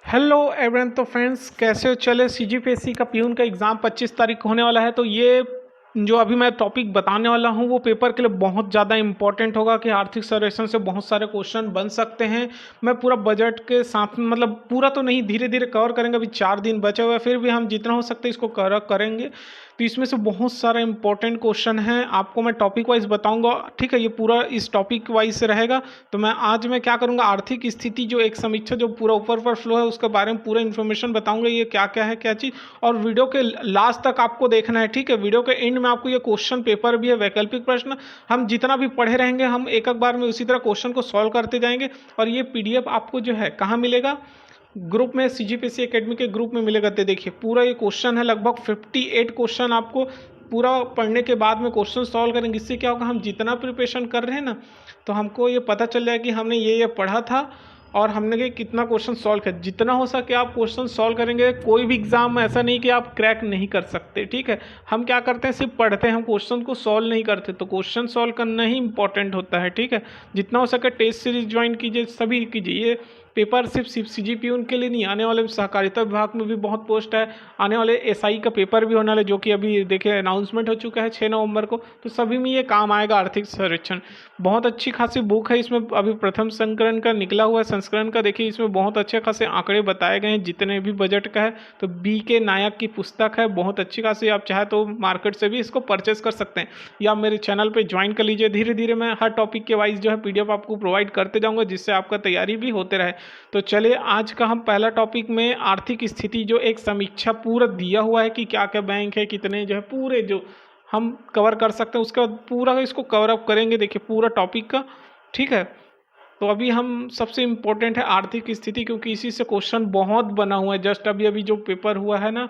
Hello everyone. तो friends कैसे हो? चले सीजीपीएससी का प्यून का एग्ज़ाम 25 तारीख को होने वाला है। तो ये जो अभी मैं टॉपिक बताने वाला हूँ वो पेपर के लिए बहुत ज़्यादा इंपॉर्टेंट होगा कि आर्थिक सर्वेक्षण से बहुत सारे क्वेश्चन बन सकते हैं। मैं पूरा बजट के साथ में मतलब पूरा तो नहीं, धीरे धीरे कवर करेंगे। अभी 4 दिन बचे हुए हैं, फिर भी हम जितना हो सकता है इसको कवर करेंगे। तो इसमें से बहुत सारे इंपॉर्टेंट क्वेश्चन हैं, आपको मैं टॉपिक वाइज बताऊंगा। ठीक है, ये पूरा इस टॉपिक वाइज से रहेगा। तो आज मैं क्या करूंगा, आर्थिक स्थिति जो एक समीक्षा जो पूरा ऊपर पर फ्लो है उसके बारे में पूरा इन्फॉर्मेशन बताऊंगा, ये क्या क्या है क्या चीज़। और वीडियो के लास्ट तक आपको देखना है। ठीक है, वीडियो के एंड में आपको ये क्वेश्चन पेपर भी है, वैकल्पिक प्रश्न हम जितना भी पढ़े रहेंगे हम एक एक बार में उसी तरह क्वेश्चन को सॉल्व करते जाएंगे। और ये पीडीएफ आपको जो है कहाँ मिलेगा, ग्रुप में, सीजीपीएससी एकेडमी के ग्रुप में मिलेगा। तो देखिए पूरा ये क्वेश्चन है, लगभग 58 क्वेश्चन आपको पूरा पढ़ने के बाद में क्वेश्चन सॉल्व करेंगे। इससे क्या होगा, हम जितना प्रिपरेशन कर रहे हैं ना तो हमको ये पता चल जाएगा कि हमने ये पढ़ा था और हमने ये कितना क्वेश्चन सॉल्व किया। जितना हो सके आप क्वेश्चन सॉल्व करेंगे। कोई भी एग्जाम में ऐसा नहीं कि आप क्रैक नहीं कर सकते। ठीक है, हम क्या करते हैं, सिर्फ पढ़ते हैं, हम क्वेश्चन को सॉल्व नहीं करते। तो क्वेश्चन सॉल्व करना ही इंपॉर्टेंट होता है। ठीक है, जितना हो सके टेस्ट सीरीज ज्वाइन कीजिए, सभी कीजिए। ये पेपर सिर्फ सीजीपीएससी उनके लिए नहीं, आने वाले सहकारिता विभाग में भी बहुत पोस्ट है। आने वाले एसआई का पेपर भी होने वाला है, जो कि अभी देखिए अनाउंसमेंट हो चुका है 6 नवंबर को। तो सभी में ये काम आएगा आर्थिक सर्वेक्षण। बहुत अच्छी खासी बुक है, इसमें अभी प्रथम संस्करण का निकला हुआ है। संस्करण का देखिए, इसमें बहुत अच्छे खासे आंकड़े बताए गए हैं जितने भी बजट का है। तो बी के नायक की पुस्तक है, बहुत अच्छी खासी। आप चाहे तो मार्केट से भी इसको परचेस कर सकते हैं या मेरे चैनल पर ज्वाइन कर लीजिए। धीरे धीरे मैं हर टॉपिक के वाइज जो है पीडीएफ आपको प्रोवाइड करते जाऊँगा, जिससे आपका तैयारी भी होते रहे। तो चलिए आज का हम पहला टॉपिक में आर्थिक स्थिति जो एक समीक्षा पूरा दिया हुआ है कि क्या क्या बैंक है, कितने जो है पूरे जो हम कवर कर सकते हैं, उसके बाद पूरा इसको कवर अप करेंगे। देखिए पूरा टॉपिक का। ठीक है, तो अभी हम सबसे इम्पोर्टेंट है आर्थिक स्थिति, क्योंकि इसी से क्वेश्चन बहुत बना हुआ है। जस्ट अभी अभी जो पेपर हुआ है ना,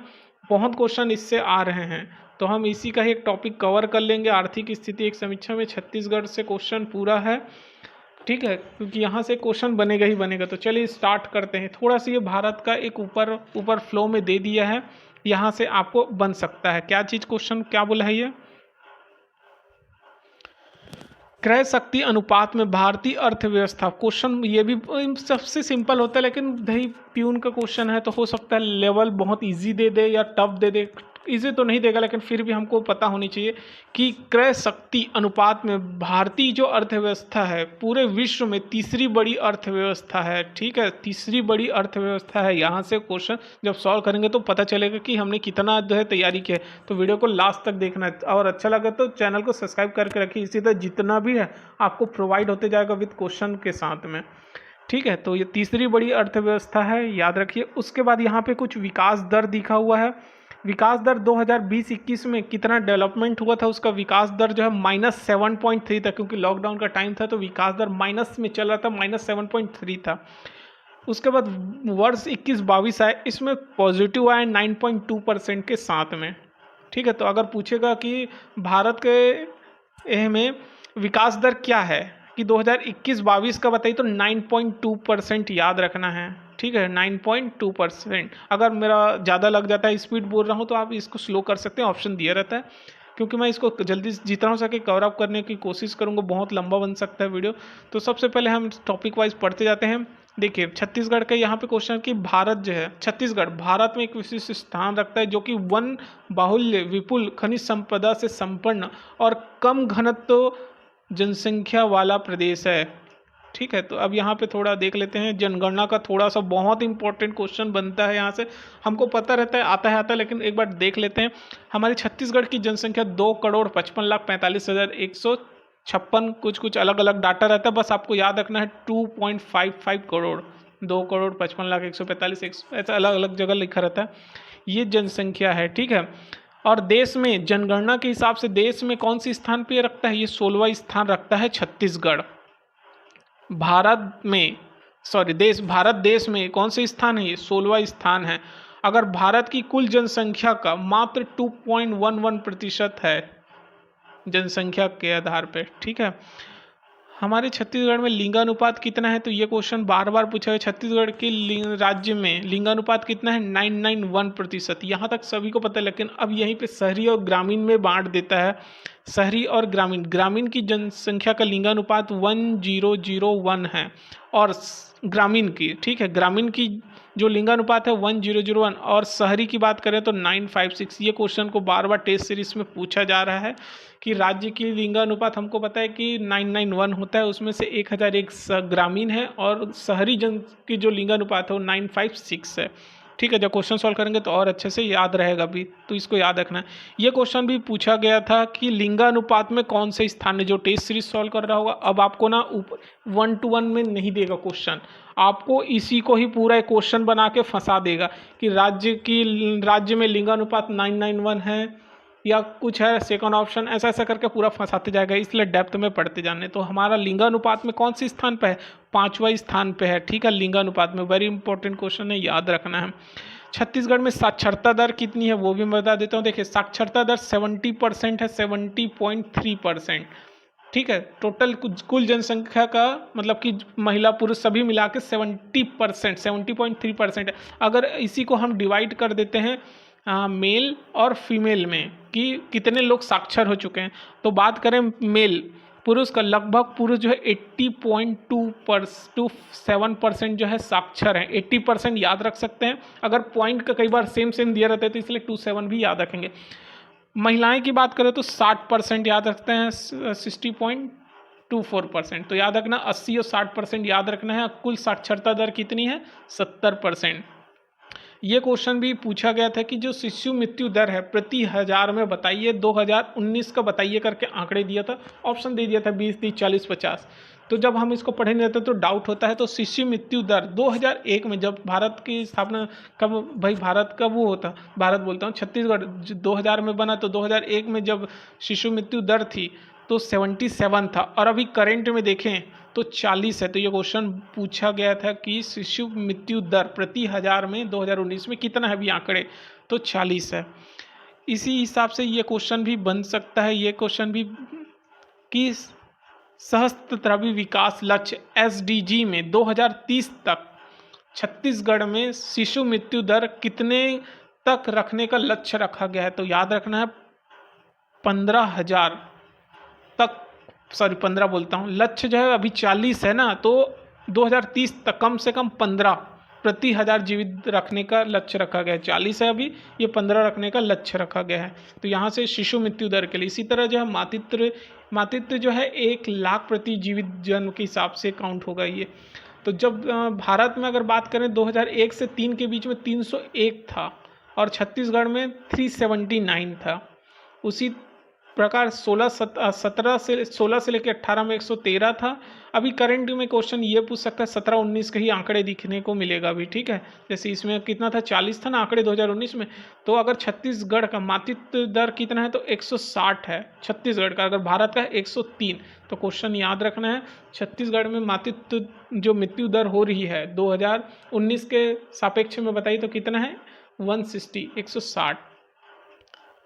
बहुत क्वेश्चन इससे आ रहे हैं। तो हम इसी का ही एक टॉपिक कवर कर लेंगे। आर्थिक स्थिति एक समीक्षा में छत्तीसगढ़ से क्वेश्चन पूरा है। ठीक है, क्योंकि यहाँ से क्वेश्चन बनेगा ही बनेगा। तो चलिए स्टार्ट करते हैं। थोड़ा सा ये भारत का एक ऊपर ऊपर फ्लो में दे दिया है, यहाँ से आपको बन सकता है। क्या चीज़, क्वेश्चन क्या बोला है ये, क्रय शक्ति अनुपात में भारतीय अर्थव्यवस्था। क्वेश्चन ये भी सबसे सिंपल होता है, लेकिन भाई प्यून का क्वेश्चन है तो हो सकता है लेवल बहुत इजी दे दे या टफ दे दे। इजी तो नहीं देगा, लेकिन फिर भी हमको पता होनी चाहिए कि क्रय शक्ति अनुपात में भारतीय जो अर्थव्यवस्था है पूरे विश्व में तीसरी बड़ी अर्थव्यवस्था है। ठीक है, तीसरी बड़ी अर्थव्यवस्था है। यहाँ से क्वेश्चन जब सॉल्व करेंगे तो पता चलेगा कि हमने कितना जो है तैयारी की है। तो वीडियो को लास्ट तक देखना है, और अच्छा लगे तो चैनल को सब्सक्राइब करके रखिए। इसी तरह जितना भी है आपको प्रोवाइड होते जाएगा विद क्वेश्चन के साथ में। ठीक है, तो ये तीसरी बड़ी अर्थव्यवस्था है, याद रखिए। उसके बाद यहाँ पे कुछ विकास दर दिखा हुआ है। विकास दर 2020-21 में कितना डेवलपमेंट हुआ था, उसका विकास दर जो है -7.3 था, क्योंकि लॉकडाउन का टाइम था तो विकास दर माइनस में चल रहा था, -7.3 था। उसके बाद वर्ष 21-22 आए, इसमें पॉजिटिव आया 9.2% के साथ में। ठीक है, तो अगर पूछेगा कि भारत के में विकास दर क्या है कि 2021-22 का बताइए, तो 9.2% याद रखना है। ठीक है, 9.2%। अगर मेरा ज़्यादा लग जाता है, स्पीड बोल रहा हूँ, तो आप इसको स्लो कर सकते हैं, ऑप्शन दिया रहता है। क्योंकि मैं इसको जल्दी जितना हो सके कवर अप करने की कोशिश करूँगा, बहुत लंबा बन सकता है वीडियो। तो सबसे पहले हम टॉपिक वाइज पढ़ते जाते हैं। देखिए छत्तीसगढ़ का यहाँ पे क्वेश्चन कि भारत जो है, छत्तीसगढ़ भारत में एक विशिष्ट स्थान रखता है, जो कि वन बाहुल्य, विपुल खनिज संपदा से संपन्न और कम घनत्व जनसंख्या वाला प्रदेश है। ठीक है, तो अब यहाँ पे थोड़ा देख लेते हैं जनगणना का। थोड़ा सा बहुत इंपॉर्टेंट क्वेश्चन बनता है यहाँ से, हमको पता रहता है, आता है, लेकिन एक बार देख लेते हैं। हमारी छत्तीसगढ़ की जनसंख्या 2,55,45,156, कुछ अलग अलग डाटा रहता है, बस आपको याद रखना है 2.55 करोड़, 2,55,145, ऐसा अलग अलग जगह लिखा रहता है, ये जनसंख्या है। ठीक है, और देश में जनगणना के हिसाब से देश में कौन सी स्थान पे रखता है, ये 16वां स्थान रखता है छत्तीसगढ़। भारत देश में कौन से स्थान है, ये 16वां स्थान है। अगर भारत की कुल जनसंख्या का मात्र 2.11% है जनसंख्या के आधार पे। ठीक है, हमारे छत्तीसगढ़ में लिंगानुपात कितना है, तो ये क्वेश्चन बार बार पूछा है। छत्तीसगढ़ के राज्य में लिंगानुपात कितना है, 991%। यहाँ तक सभी को पता है, लेकिन अब यहीं पे शहरी और ग्रामीण में बांट देता है। शहरी और ग्रामीण की जनसंख्या का लिंगानुपात 1001 है, और ग्रामीण की, ठीक है, ग्रामीण की जो लिंगानुपात है 1001, और शहरी की बात करें तो 956। ये क्वेश्चन को बार बार टेस्ट सीरीज में पूछा जा रहा है कि राज्य की लिंगानुपात हमको पता है कि 991 होता है, उसमें से 1001 ग्रामीण है, और शहरी जन की जो लिंगानुपात है वो 956 है। ठीक है, जब क्वेश्चन सॉल्व करेंगे तो और अच्छे से याद रहेगा भी, तो इसको याद रखना है। ये क्वेश्चन भी पूछा गया था कि लिंगानुपात में कौन से स्थान है, जो टेस्ट सीरीज सॉल्व कर रहा होगा। अब आपको ना 1-to-1 में नहीं देगा क्वेश्चन, आपको इसी को ही पूरा एक क्वेश्चन बना के फंसा देगा कि राज्य में लिंगानुपात 991 है या कुछ है सेकंड ऑप्शन, ऐसा ऐसा करके पूरा फंसाते जाएगा, इसलिए डेप्थ में पढ़ते जाने। तो हमारा लिंगानुपात में कौन सी स्थान पे है, 5वां स्थान पे है। ठीक है, लिंगानुपात में वेरी इंपॉर्टेंट क्वेश्चन है, याद रखना है। छत्तीसगढ़ में साक्षरता दर कितनी है वो भी मैं बता देता हूँ। देखिए साक्षरता दर 70% है, 70.3%। ठीक है, टोटल कुल जनसंख्या का मतलब कि महिला पुरुष सभी मिला के 70%, 70.3% है। अगर इसी को हम डिवाइड कर देते हैं मेल और फीमेल में कि कितने लोग साक्षर हो चुके हैं, तो बात करें मेल पुरुष का, लगभग पुरुष जो है 80.27% जो है साक्षर है। 80% याद रख सकते हैं, अगर पॉइंट का कई बार सेम दिया रहता है तो इसलिए 27 भी याद रखेंगे। महिलाएं की बात करें तो 60% याद रखते हैं, 60.24%। तो याद रखना 80 और 60% याद रखना है। कुल साक्षरता दर कितनी है, 70%। ये क्वेश्चन भी पूछा गया था कि जो शिशु मृत्यु दर है प्रति हजार में बताइए, 2019 का बताइए करके आंकड़े दिया था, ऑप्शन दे दिया था 20, 30, 40, 50। तो जब हम इसको पढ़े नहीं रहते तो डाउट होता है। तो शिशु मृत्यु दर 2001 में जब भारत की स्थापना, कब भाई भारत का वो होता, भारत बोलता हूँ, छत्तीसगढ़ 2000 में बना, तो 2001 में जब शिशु मृत्यु दर थी तो 77 था, और अभी करंट में देखें तो 40 है। तो ये क्वेश्चन पूछा गया था कि शिशु मृत्यु दर प्रति हजार में 2019 में कितना है, अभी आंकड़े तो 40 है। इसी हिसाब से ये क्वेश्चन भी बन सकता है, ये क्वेश्चन भी कि सहस्त्राब्दी विकास लक्ष्य SDG में 2030 तक छत्तीसगढ़ में शिशु मृत्यु दर कितने तक रखने का लक्ष्य रखा गया है। तो याद रखना है 15,000 तक, सॉरी 15 बोलता हूँ, लक्ष्य जो है अभी 40 है ना, तो 2030 तक कम से कम 15 प्रति हजार जीवित रखने का लक्ष्य रखा गया है। 40 है अभी, ये 15 रखने का लक्ष्य रखा गया है। तो यहाँ से शिशु मृत्यु दर के लिए। इसी तरह जो है मातृत्व जो है 1 लाख प्रति जीवित जन्म के हिसाब से काउंट होगा ये। तो जब भारत में अगर बात करें 2001 से 3 के बीच में 301 था, और छत्तीसगढ़ में 379 था। उसी प्रकार 16 से लेकर 18 में 113 था। अभी करंट में क्वेश्चन ये पूछ सकता है 17-19 के ही आंकड़े दिखने को मिलेगा अभी। ठीक है, जैसे इसमें कितना था, 40 था ना आंकड़े 2019 में। तो अगर छत्तीसगढ़ का मातृत्व दर कितना है तो 160 है छत्तीसगढ़ का, अगर भारत का 103। तो क्वेश्चन याद रखना है, छत्तीसगढ़ में मातृत्व जो मृत्यु दर हो रही है 2019 के सापेक्ष में बताइए तो कितना है, 160।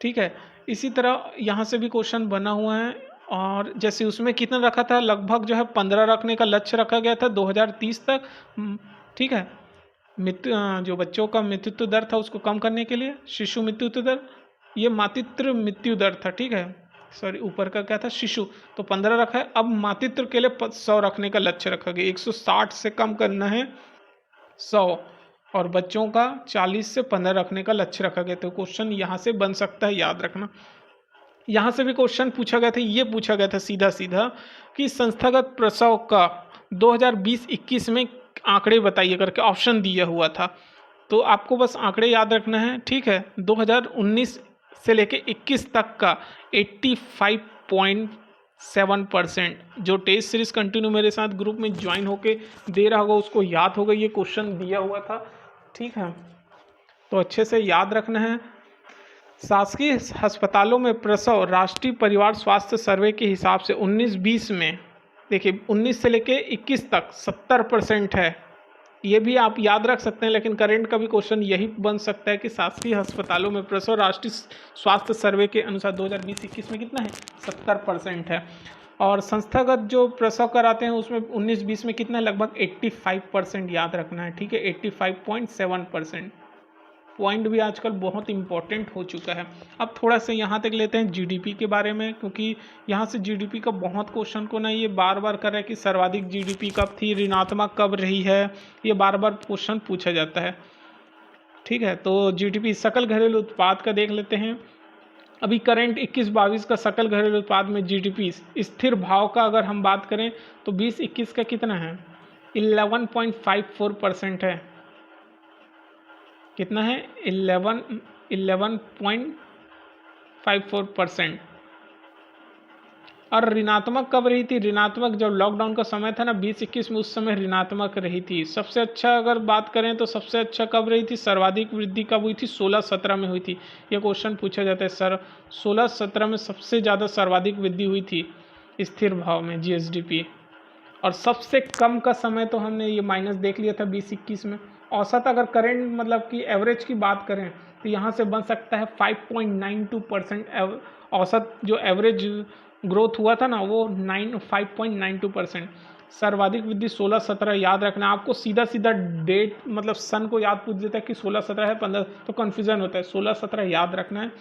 ठीक है, इसी तरह यहाँ से भी क्वेश्चन बना हुआ है, और जैसे उसमें कितना रखा था, लगभग जो है 15 रखने का लक्ष्य रखा गया था 2030 तक। ठीक है, जो बच्चों का मृत्यु दर था उसको कम करने के लिए शिशु मृत्यु दर, ये मातृत्व मृत्यु दर था। ठीक है, सॉरी ऊपर का क्या था, शिशु, तो 15 रखा है। अब मातृत्व के लिए 100 रखने का लक्ष्य रखा गया, 160 से कम करना है 100, और बच्चों का 40 से 15 रखने का लक्ष्य रखा गया। तो क्वेश्चन यहाँ से बन सकता है, याद रखना। यहाँ से भी क्वेश्चन पूछा गया था, ये पूछा गया था सीधा कि संस्थागत प्रसव का 2020-21 में आंकड़े बताइए करके ऑप्शन दिया हुआ था। तो आपको बस आंकड़े याद रखना है। ठीक है, 2019 से लेके 21 तक का 85.7%। जो टेस्ट सीरीज कंटिन्यू मेरे साथ ग्रुप में ज्वाइन होके दे रहा होगा उसको याद होगा, ये क्वेश्चन दिया हुआ था। ठीक है, तो अच्छे से याद रखना है। शासकीय अस्पतालों में प्रसव राष्ट्रीय परिवार स्वास्थ्य सर्वे के हिसाब से 19-20 में, देखिए 19 से लेके 21 तक 70% है। ये भी आप याद रख सकते हैं, लेकिन करंट का भी क्वेश्चन यही बन सकता है कि शासकीय अस्पतालों में प्रसव राष्ट्रीय स्वास्थ्य सर्वे के अनुसार 2020-21 में कितना है, 70% है। और संस्थागत जो प्रसव कराते हैं उसमें 19-20 में कितना है, लगभग 85% याद रखना है। ठीक है, 85.7%। पॉइंट भी आजकल बहुत इंपॉर्टेंट हो चुका है। अब थोड़ा सा यहाँ तक लेते हैं जीडीपी के बारे में, क्योंकि यहाँ से जीडीपी का बहुत क्वेश्चन को ना ये बार बार कर रहा है कि सर्वाधिक जीडीपी कब थी, ऋणात्मक कब रही है, ये बार बार क्वेश्चन पूछा जाता है। ठीक है, तो जीडीपी सकल घरेलू उत्पाद का देख लेते हैं। अभी करंट 21-22 का सकल घरेलू उत्पाद में जीडीपी स्थिर भाव का अगर हम बात करें तो 20-21 का कितना है, 11.54% है। कितना है, 11.54%। और ऋणात्मक कब रही थी, ऋणात्मक जब लॉकडाउन का समय था ना 20-21 में, उस समय ऋणात्मक रही थी। सबसे अच्छा अगर बात करें तो सबसे अच्छा कब रही थी, सर्वाधिक वृद्धि कब हुई थी, 16-17 में हुई थी। ये क्वेश्चन पूछा जाता है सर, 16-17 में सबसे ज़्यादा सर्वाधिक वृद्धि हुई थी स्थिर भाव में जीएसडीपी। और सबसे कम का समय तो हमने ये माइनस देख लिया था 20-21 में। औसत अगर करेंट मतलब कि एवरेज की बात करें तो यहाँ से बन सकता है 5.92%। औसत जो एवरेज ग्रोथ हुआ था ना वो 5.92%। सर्वाधिक वृद्धि 16-17 याद रखना है आपको। सीधा सीधा डेट मतलब सन को याद पूछ देता है कि 16-17 है 15 तो कन्फ्यूजन होता है। 16-17 याद रखना है,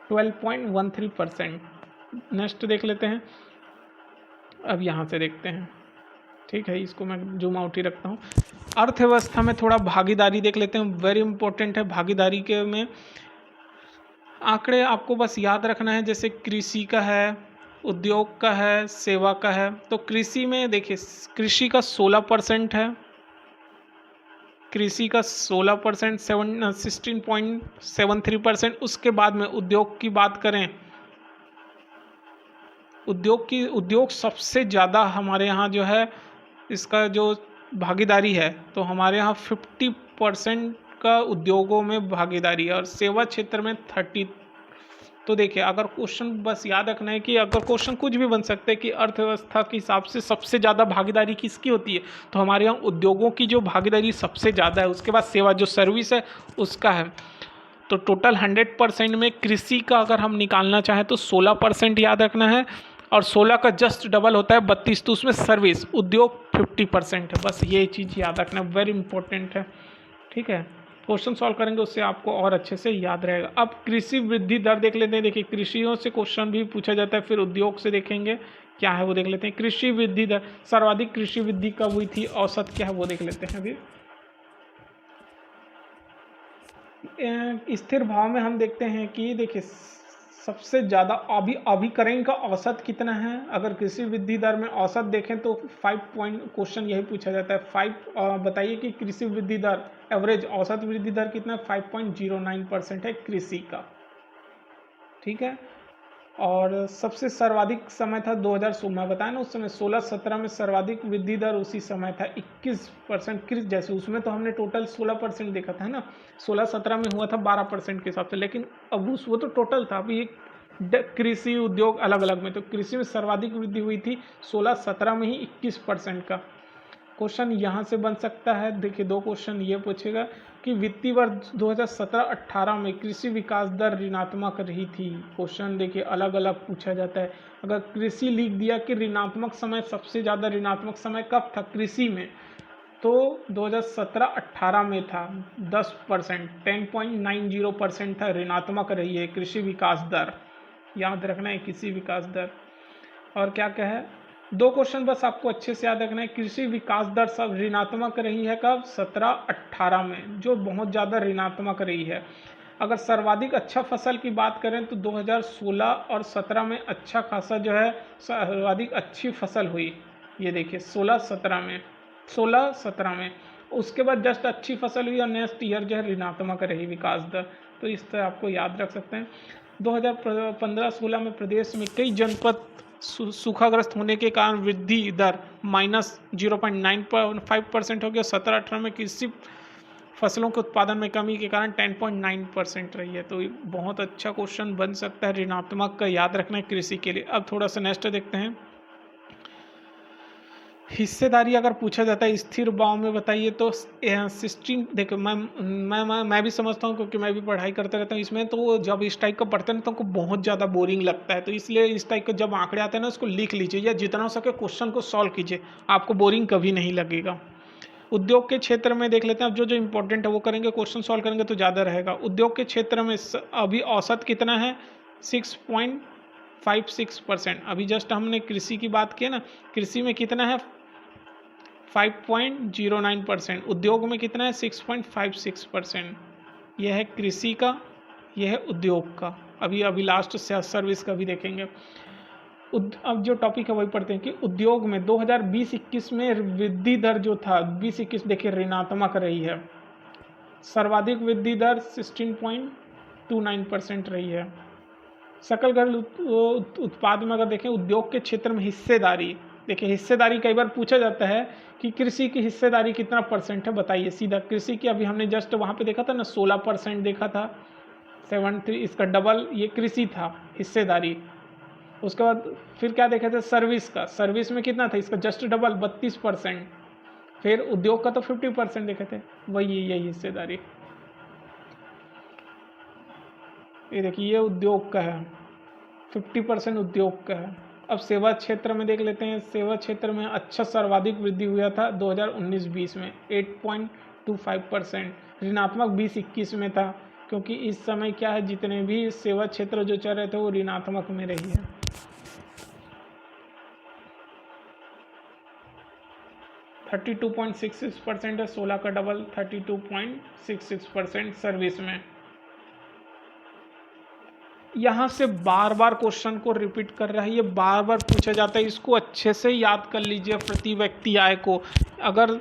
12.13%। नेक्स्ट देख लेते हैं। अब यहाँ से देखते हैं, ठीक है, इसको मैं जूम आउट ही रखता हूँ। अर्थव्यवस्था में थोड़ा भागीदारी देख लेते हैं, वेरी इंपॉर्टेंट है भागीदारी के में। आंकड़े आपको बस याद रखना है, जैसे कृषि का है, उद्योग का है, सेवा का है। तो कृषि में देखिए कृषि का 16% है, कृषि का 16%, 16.73%। उसके बाद में उद्योग की बात करें, उद्योग सबसे ज़्यादा हमारे यहाँ जो है इसका जो भागीदारी है, तो हमारे यहाँ 50% का उद्योगों में भागीदारी है और सेवा क्षेत्र में 30। तो देखिए अगर क्वेश्चन बस याद रखना है कि अगर क्वेश्चन कुछ भी बन सकता है कि अर्थव्यवस्था के हिसाब से सबसे ज़्यादा भागीदारी किसकी होती है, तो हमारे यहाँ उद्योगों की जो भागीदारी सबसे ज़्यादा है। उसके बाद सेवा जो सर्विस है उसका है। तो टोटल 100% में कृषि का अगर हम निकालना चाहें तो 16% याद रखना है, और 16 का जस्ट डबल होता है 32। तो उसमें सर्विस उद्योग 50% है। बस ये चीज़ याद रखना, वेरी इंपॉर्टेंट है। ठीक है, क्वेश्चन सॉल्व करेंगे उससे आपको और अच्छे से याद रहेगा। अब कृषि वृद्धि दर देख लेते हैं। देखिए कृषियों से क्वेश्चन भी पूछा जाता है, फिर उद्योग से देखेंगे क्या है वो देख लेते हैं। कृषि वृद्धि दर, सर्वाधिक कृषि वृद्धि कब हुई थी, औसत क्या है वो देख लेते हैं। अभी स्थिर भाव में हम देखते हैं कि देखिए सबसे ज़्यादा अभी करेंट का औसत कितना है। अगर कृषि वृद्धि दर में औसत देखें तो 5 पॉइंट, क्वेश्चन यही पूछा जाता है 5 बताइए कि कृषि वृद्धि दर एवरेज औसत वृद्धि दर कितना है, 5.09% है कृषि का। ठीक है, और सबसे सर्वाधिक समय था 2016, बताया ना उस समय 16-17 में सर्वाधिक वृद्धि दर उसी समय था 21%। जैसे उसमें तो हमने टोटल 16% देखा था ना, 16-17 में हुआ था 12% के हिसाब से, लेकिन अब वो तो टोटल था। अभी एक कृषि उद्योग अलग अलग में, तो कृषि में सर्वाधिक वृद्धि हुई थी 16-17 में ही 21% का। क्वेश्चन यहाँ से बन सकता है, देखिए 2 क्वेश्चन ये पूछेगा कि वित्तीय वर्ष 2017-18 में कृषि विकास दर ऋणात्मक रही थी। क्वेश्चन देखिए अलग अलग पूछा जाता है। अगर कृषि लिख दिया कि ऋणात्मक समय, सबसे ज़्यादा ऋणात्मक समय कब था कृषि में, तो 2017-18 में था 10%, 10.90% था ऋणात्मक रही है कृषि विकास दर। याद रखना है कृषि विकास दर। और क्या क्या है, 2 क्वेश्चन बस आपको अच्छे से याद रखना है। कृषि विकास दर सब ऋणात्मक रही है कब, 17-18 में, जो बहुत ज़्यादा ऋणात्मक रही है। अगर सर्वाधिक अच्छा फसल की बात करें तो 2016 और 17 में अच्छा खासा जो है सर्वाधिक अच्छी फसल हुई। ये देखिए 16-17 में, उसके बाद जस्ट अच्छी फसल हुई और नेक्स्ट ईयर जो है ऋणात्मक रही विकास दर। तो इस तरह आपको याद रख सकते हैं। 2015-16 में प्रदेश में कई जनपद सूखाग्रस्त होने के कारण वृद्धि दर -0.95% हो गया। 17-18 में कृषि फसलों के उत्पादन में कमी के कारण 10.9% रही है। तो बहुत अच्छा क्वेश्चन बन सकता है, ऋणात्मक का याद रखना है कृषि के लिए। अब थोड़ा सा नेक्स्ट देखते हैं। हिस्सेदारी अगर पूछा जाता है स्थिर भाव में बताइए तो 16, देखो मैं भी समझता हूँ क्योंकि मैं भी पढ़ाई करता रहता हूँ इसमें। तो जब इस टाइप का पढ़ते हैं तो हमको बहुत ज़्यादा बोरिंग लगता है, तो इसलिए इस टाइप के जब आंकड़े आते हैं ना उसको लिख लीजिए या जितना हो सके क्वेश्चन को सॉल्व कीजिए, आपको बोरिंग कभी नहीं लगेगा। उद्योग के क्षेत्र में देख लेते हैं। अब जो जो इम्पोर्टेंट है वो करेंगे, क्वेश्चन सॉल्व करेंगे तो ज़्यादा रहेगा। उद्योग के क्षेत्र में अभी औसत कितना है? 6.56%। अभी जस्ट हमने कृषि की बात की ना, कृषि में कितना है? 5.09%। उद्योग में कितना है? 6.56%। यह है कृषि का, यह है उद्योग का। अभी लास्ट सर्विस का भी देखेंगे। अब जो टॉपिक है वही पढ़ते हैं कि उद्योग में 2020-21 में वृद्धि दर जो था 20-21 देखिए ऋणात्मक रही है। सर्वाधिक वृद्धि दर 16.29% रही है। सकल घरेलू उत्पाद में अगर देखें उद्योग के क्षेत्र में हिस्सेदारी, देखिए हिस्सेदारी कई बार पूछा जाता है कि कृषि की हिस्सेदारी कितना परसेंट है, बताइए सीधा। कृषि की अभी हमने जस्ट वहाँ पे देखा था ना 16% देखा था, 73, इसका डबल ये कृषि था हिस्सेदारी। उसके बाद फिर क्या देखे थे? सर्विस का, सर्विस में कितना था? इसका जस्ट डबल 32%। फिर उद्योग का तो 50% देखे थे, वही यही हिस्सेदारी। ये देखिए ये उद्योग का है, 50% उद्योग का है। अब सेवा क्षेत्र में देख लेते हैं। सेवा क्षेत्र में अच्छा सर्वाधिक वृद्धि हुआ था 2019-20 में 8.25%। ऋणात्मक 20-21 में था, क्योंकि इस समय क्या है जितने भी सेवा क्षेत्र जो चल रहे थे वो ऋणात्मक में रही है। 32.66% है, 16 का डबल 32.66% सर्विस में। यहाँ से बार बार क्वेश्चन को रिपीट कर रहा है, ये बार बार पूछा जाता है, इसको अच्छे से याद कर लीजिए। प्रति व्यक्ति आय को अगर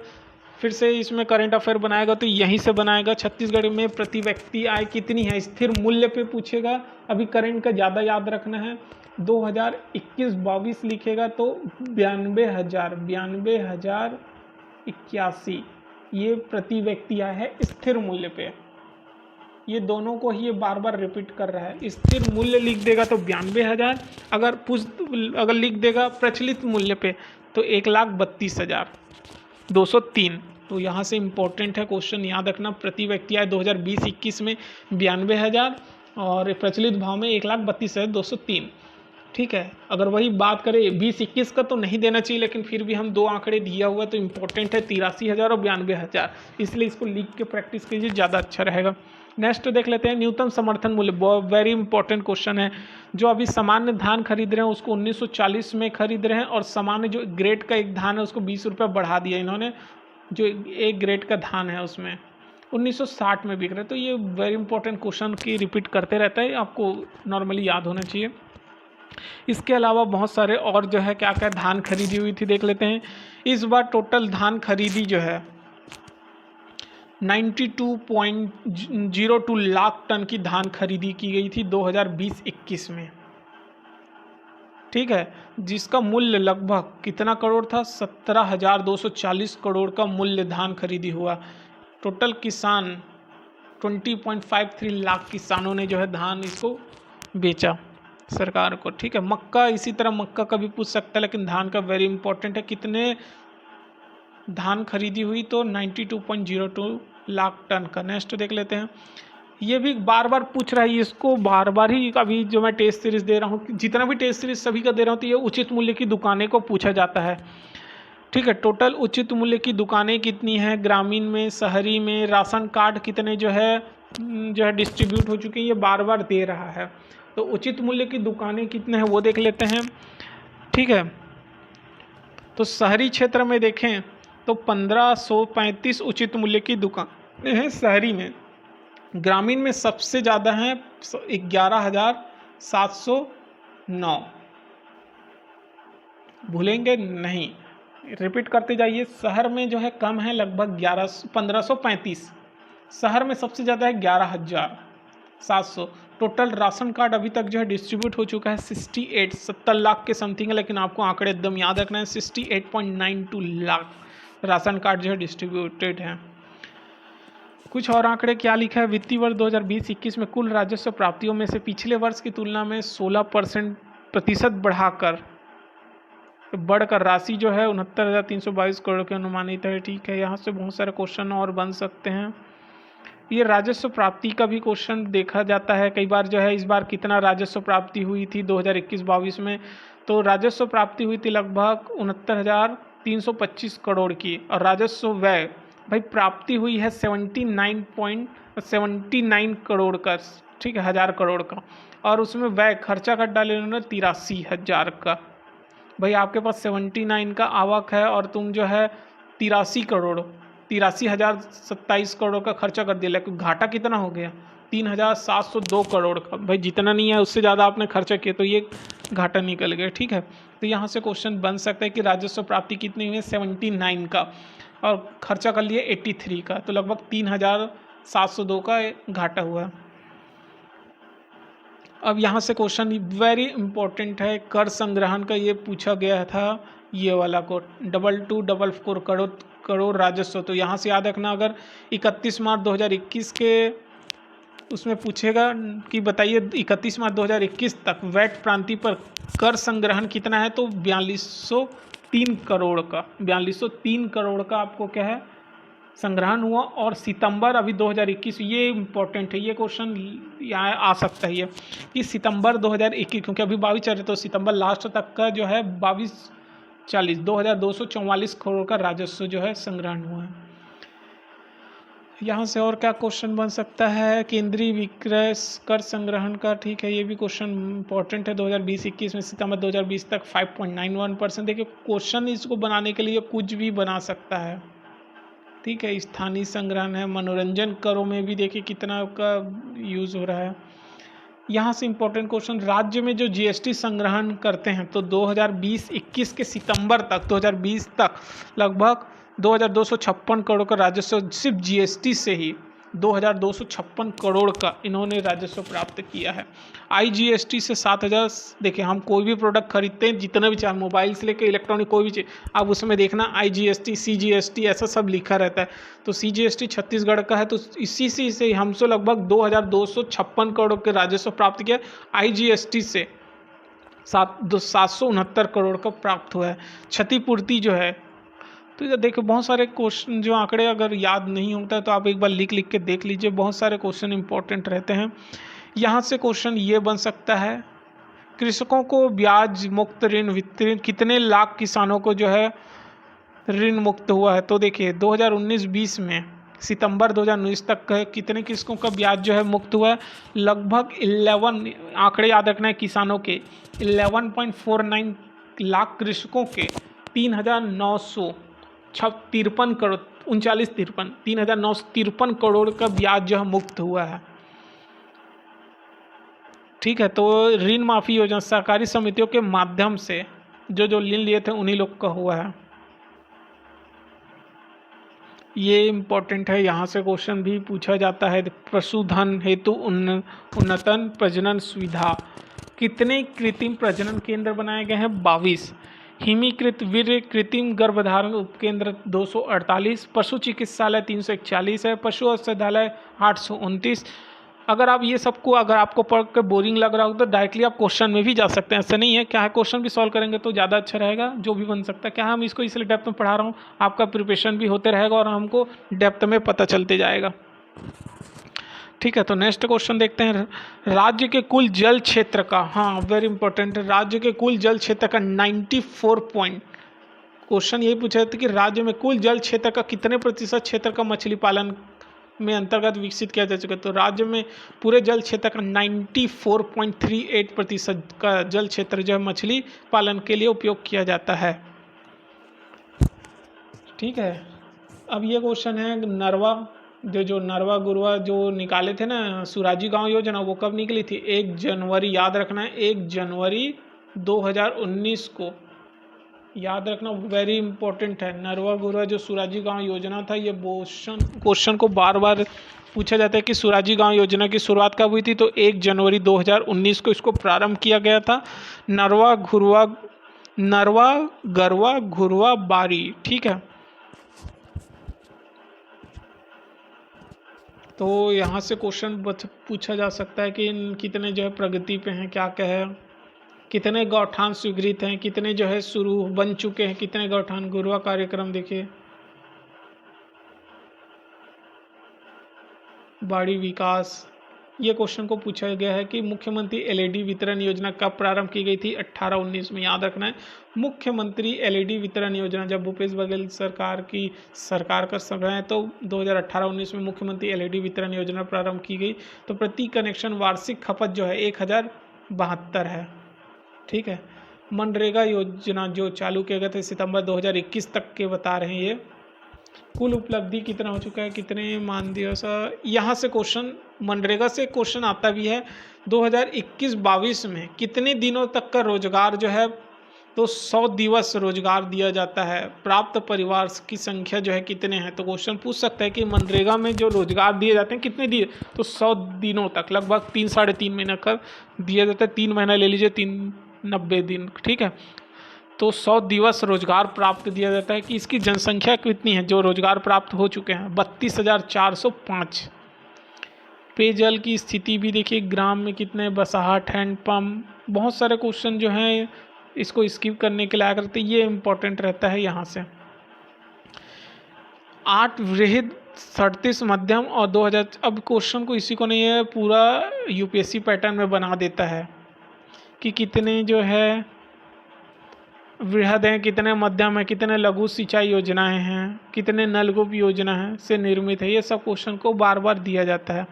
फिर से इसमें करंट अफेयर बनाएगा तो यहीं से बनाएगा। छत्तीसगढ़ में प्रति व्यक्ति आय कितनी है? स्थिर मूल्य पे पूछेगा। अभी करंट का ज़्यादा याद रखना है। 2021-22 लिखेगा तो 92,081, ये प्रति व्यक्ति आय है स्थिर मूल्य पे। ये दोनों को ही ये बार बार रिपीट कर रहा है। स्थिर मूल्य लिख देगा तो 92,000, अगर लिख देगा प्रचलित मूल्य पे तो 1,32,203। तो यहाँ से इम्पोर्टेंट है क्वेश्चन याद रखना। प्रति व्यक्ति आय 2020-21 में 92,000 और प्रचलित भाव में 1,32,203। ठीक है, अगर वही बात करें 20-21 का तो नहीं देना चाहिए, लेकिन फिर भी हम दो आंकड़े दिया हुआ तो इम्पोर्टेंट है 83,000 और 92,000, इसलिए इसको लिख के प्रैक्टिस कीजिए, ज़्यादा अच्छा रहेगा। नेक्स्ट देख लेते हैं न्यूनतम समर्थन मूल्य। वेरी इंपॉर्टेंट क्वेश्चन है। जो अभी सामान्य धान खरीद रहे हैं उसको 1940 में खरीद रहे हैं, और सामान्य जो ग्रेड का एक धान है उसको 20 रुपये बढ़ा दिया इन्होंने। जो एक ग्रेड का धान है उसमें 1960 में बिक रहा है। तो ये वेरी इंपॉर्टेंट क्वेश्चन की रिपीट करते रहता है, आपको नॉर्मली याद होना चाहिए। इसके अलावा बहुत सारे और जो है क्या क्या धान खरीदी हुई थी देख लेते हैं। इस बार टोटल धान खरीदी जो है 92.02 लाख टन की धान खरीदी की गई थी 2020-21 में। ठीक है, जिसका मूल्य लगभग कितना करोड़ था? 17,240 करोड़ का मूल्य धान खरीदी हुआ। टोटल किसान 20.53 लाख किसानों ने जो है धान इसको बेचा सरकार को। ठीक है, मक्का इसी तरह, मक्का का भी पूछ सकता है, लेकिन धान का वेरी इंपॉर्टेंट है। कितने धान खरीदी हुई? तो 92.02 लाख टन का। नेक्स्ट देख लेते हैं। ये भी बार बार पूछ रहा है, इसको बार बार ही अभी जो मैं टेस्ट सीरीज दे रहा हूँ, जितना भी टेस्ट सीरीज सभी का दे रहा हूँ, तो ये उचित मूल्य की दुकानें को पूछा जाता है। ठीक है, टोटल उचित मूल्य की दुकानें कितनी हैं ग्रामीण में, शहरी में, राशन कार्ड कितने जो है डिस्ट्रीब्यूट हो चुके हैं, ये बार बार दे रहा है। तो उचित मूल्य की दुकानें कितने हैं वो देख लेते हैं। ठीक है, तो शहरी क्षेत्र में देखें तो 1535 उचित मूल्य की दुकानें हैं शहरी में। ग्रामीण में सबसे ज़्यादा हैं 11,709। भूलेंगे नहीं, रिपीट करते जाइए। शहर में जो है कम है, लगभग 1535। शहर में सबसे ज़्यादा है 11,700। टोटल राशन कार्ड अभी तक जो है डिस्ट्रीब्यूट हो चुका है 70 लाख के समथिंग है, लेकिन आपको आंकड़े एकदम याद रखना है। 68.92 लाख राशन कार्ड जो है डिस्ट्रीब्यूटेड हैं। कुछ और आंकड़े क्या लिखा है? वित्तीय वर्ष 2020-21 में कुल राजस्व प्राप्तियों में से पिछले वर्ष की तुलना में 16% बढ़कर राशि जो है 69,322 करोड़ के अनुमानित है। ठीक है, यहाँ से बहुत सारे क्वेश्चन और बन सकते हैं। ये राजस्व प्राप्ति का भी क्वेश्चन देखा जाता है कई बार जो है। इस बार कितना राजस्व प्राप्ति हुई थी 2021-22 में? तो राजस्व प्राप्ति हुई थी लगभग 325 करोड़ की, और राजस्व व्यय भाई प्राप्ति हुई है 79 करोड़ का, ठीक है, 1000 करोड़ का, और उसमें व्यय खर्चा कर डाले उन्होंने 83,000 का। भाई आपके पास 79 का आवक है और तुम जो है 83,027 करोड़ का खर्चा कर दिया, लेकिन घाटा कितना हो गया 3,702 करोड़ का। भाई जितना नहीं है उससे ज़्यादा आपने खर्चा किया, तो ये घाटा निकल गया, ठीक है। तो यहाँ से क्वेश्चन बन सकता है कि राजस्व प्राप्ति कितनी हुई है 79 का, और खर्चा कर लिए 83 का, तो लगभग 3,702 का घाटा हुआ है। अब यहाँ से क्वेश्चन वेरी इंपॉर्टेंट है, कर संग्रहण का ये पूछा गया था, ये वाला को 2244 करोड़ राजस्व। तो यहाँ से याद रखना, अगर 31 मार्च 2021 के उसमें पूछेगा कि बताइए 31 मार्च 2021 तक वैट प्रांति पर कर संग्रहण कितना है, तो 4203 करोड़ का, 4203 करोड़ का आपको क्या है संग्रहण हुआ। और सितंबर अभी 2021, ये इम्पोर्टेंट है, ये क्वेश्चन यहाँ आ सकता है ये कि सितंबर 2021, क्योंकि अभी 22 चल रहे, तो सितंबर लास्ट तक का जो है 2244 करोड़ का राजस्व जो है संग्रहण हुआ है। यहाँ से और क्या क्वेश्चन बन सकता है, केंद्रीय विक्रय कर संग्रहण का, ठीक है, ये भी क्वेश्चन इंपॉर्टेंट है। 2020-21 में सितंबर 2020 तक 5.91%। देखिए क्वेश्चन इसको बनाने के लिए कुछ भी बना सकता है, ठीक है। स्थानीय संग्रहण है, मनोरंजन करों में भी देखिए कितना का यूज़ हो रहा है। यहाँ से इम्पोर्टेंट क्वेश्चन, राज्य में जो जीएसटी संग्रहण करते हैं, तो 2020-21 के सितंबर तक, 2020 तक लगभग 2256 करोड़ का राजस्व सिर्फ जीएसटी से ही 2256 करोड़ का इन्होंने राजस्व प्राप्त किया है। आईजीएसटी से 7,000। देखिए हम कोई भी प्रोडक्ट खरीदते हैं, जितना भी, चाहे मोबाइल से लेकर इलेक्ट्रॉनिक कोई भी चीज़, अब उसमें देखना आईजीएसटी, सीजीएसटी ऐसा सब लिखा रहता है। तो सीजीएसटी छत्तीसगढ़ का है, तो इसी से हमसे लगभग 2256 करोड़ के राजस्व प्राप्त किया। आईजीएसटी से 769 करोड़ का प्राप्त हुआ है। क्षतिपूर्ति जो है, तो इधर देखो बहुत सारे क्वेश्चन, जो आंकड़े अगर याद नहीं होता है तो आप एक बार लिख के देख लीजिए, बहुत सारे क्वेश्चन इंपॉर्टेंट रहते हैं। यहाँ से क्वेश्चन ये बन सकता है, कृषकों को ब्याज मुक्त ऋण वितरण, कितने लाख किसानों को जो है ऋण मुक्त हुआ है। तो देखिए 2019-20 में सितंबर 2019 तक कितने कृषकों का ब्याज जो है मुक्त हुआ है, लगभग 11, आंकड़े याद रखना है किसानों के, 11.49 लाख कृषकों के 3,953 करोड़ 3,953 करोड़ का ब्याज जो है मुक्त हुआ है, ठीक है। तो ऋण माफी योजना सहकारी समितियों के माध्यम से जो ऋण लिए थे उन्हीं लोग का हुआ है, ये इम्पोर्टेंट है। यहाँ से क्वेश्चन भी पूछा जाता है, पशुधन हेतु उन्नतन प्रजनन सुविधा, कितने कृत्रिम प्रजनन केंद्र बनाए गए हैं 22। हिमीकृत वीर्य कृत्रिम गर्भधारण उपकेंद्र 248, पशु चिकित्सालय 341 है, पशु औषधालय 829। अगर आप ये सबको, अगर आपको पढ़ कर बोरिंग लग रहा हो तो डायरेक्टली आप क्वेश्चन में भी जा सकते हैं, ऐसा नहीं है। क्या है, क्वेश्चन भी सॉल्व करेंगे तो ज़्यादा अच्छा रहेगा, जो भी बन सकता है। क्या हम इसको इसलिए डेप्थ में पढ़ा रहा हूँ, आपका प्रिपरेशन भी होते रहेगा और हमको डेप्थ में पता चलते जाएगा, ठीक है। तो नेक्स्ट क्वेश्चन देखते हैं, राज्य के कुल जल क्षेत्र का, हाँ वेरी इंपॉर्टेंट, राज्य के कुल जल क्षेत्र का 94 पॉइंट, क्वेश्चन यही पूछा था कि राज्य में कुल जल क्षेत्र का कितने प्रतिशत क्षेत्र का मछली पालन में अंतर्गत विकसित किया जा चुका। तो राज्य में पूरे जल क्षेत्र का 94.38% का जल क्षेत्र जो है मछली पालन के लिए उपयोग किया जाता है, ठीक है। अब ये क्वेश्चन है, नरवा जो नरवा गुरवा जो निकाले थे ना सुराजी गांव योजना, वो कब निकली थी, 1 जनवरी, याद रखना है 1 जनवरी 2019 को, याद रखना, वेरी इंपॉर्टेंट है। नरवा गुरवा जो सुराजी गांव योजना था, ये क्वेश्चन को बार बार पूछा जाता है कि सुराजी गांव योजना की शुरुआत कब हुई थी, तो 1 जनवरी 2019 को इसको प्रारंभ किया गया था। नरवा गरवा घुरवा बारी, ठीक है। तो यहाँ से क्वेश्चन पूछा जा सकता है कि कितने जो है प्रगति पे हैं, क्या क्या है, कितने गौठान स्वीकृत हैं, कितने जो है शुरू बन चुके हैं, कितने गौठान। गुरुआ कार्यक्रम देखिए, बाड़ी विकास, ये क्वेश्चन को पूछा गया है कि मुख्यमंत्री एलईडी वितरण योजना कब प्रारंभ की गई थी? 18-19 में। याद रखना है, मुख्यमंत्री एलईडी वितरण योजना जब भूपेश बघेल सरकार का समय है तो 2018-19 में मुख्यमंत्री एलईडी वितरण योजना प्रारंभ की गई। तो प्रति कनेक्शन वार्षिक खपत जो है 1072 है। ठीक है। मनरेगा योजना जो चालू किए गए थे सितंबर 2021 तक के बता रहे हैं ये। कुल उपलब्धि कितना हो चुका है, कितने मानदेय। यहाँ से क्वेश्चन मनरेगा से क्वेश्चन आता भी है 2021-22 में कितने दिनों तक का रोजगार जो है, तो 100 दिवस रोजगार दिया जाता है। प्राप्त परिवार की संख्या जो है कितने हैं, तो क्वेश्चन पूछ सकता है कि मनरेगा में जो रोजगार दिए जाते हैं कितने दिए, तो 100 दिनों तक, लगभग 3-3.5 महीना का दिया जाता है। 3 महीना ले लीजिए, 90 दिन। ठीक है। तो 100 दिवस रोजगार प्राप्त दिया जाता है। कि इसकी जनसंख्या कितनी है जो रोजगार प्राप्त हो चुके हैं, 32,405। पेयजल की स्थिति भी देखिए, ग्राम में कितने बसाहट, हैंडपम्प, बहुत सारे क्वेश्चन जो हैं इसको स्किप करने के लायक रहते हैं, ये इम्पोर्टेंट रहता है। यहाँ से 8 वृहद, 37 मध्यम और 2000। अब क्वेश्चन को इसी को नहीं है, पूरा यूपीएससी पैटर्न में बना देता है कि कितने जो है वृहद हैं, कितने मध्यम है, कितने लघु सिंचाई योजनाएं हैं, कितने नलकूप योजना है से निर्मित है। ये सब क्वेश्चन को बार बार दिया जाता है,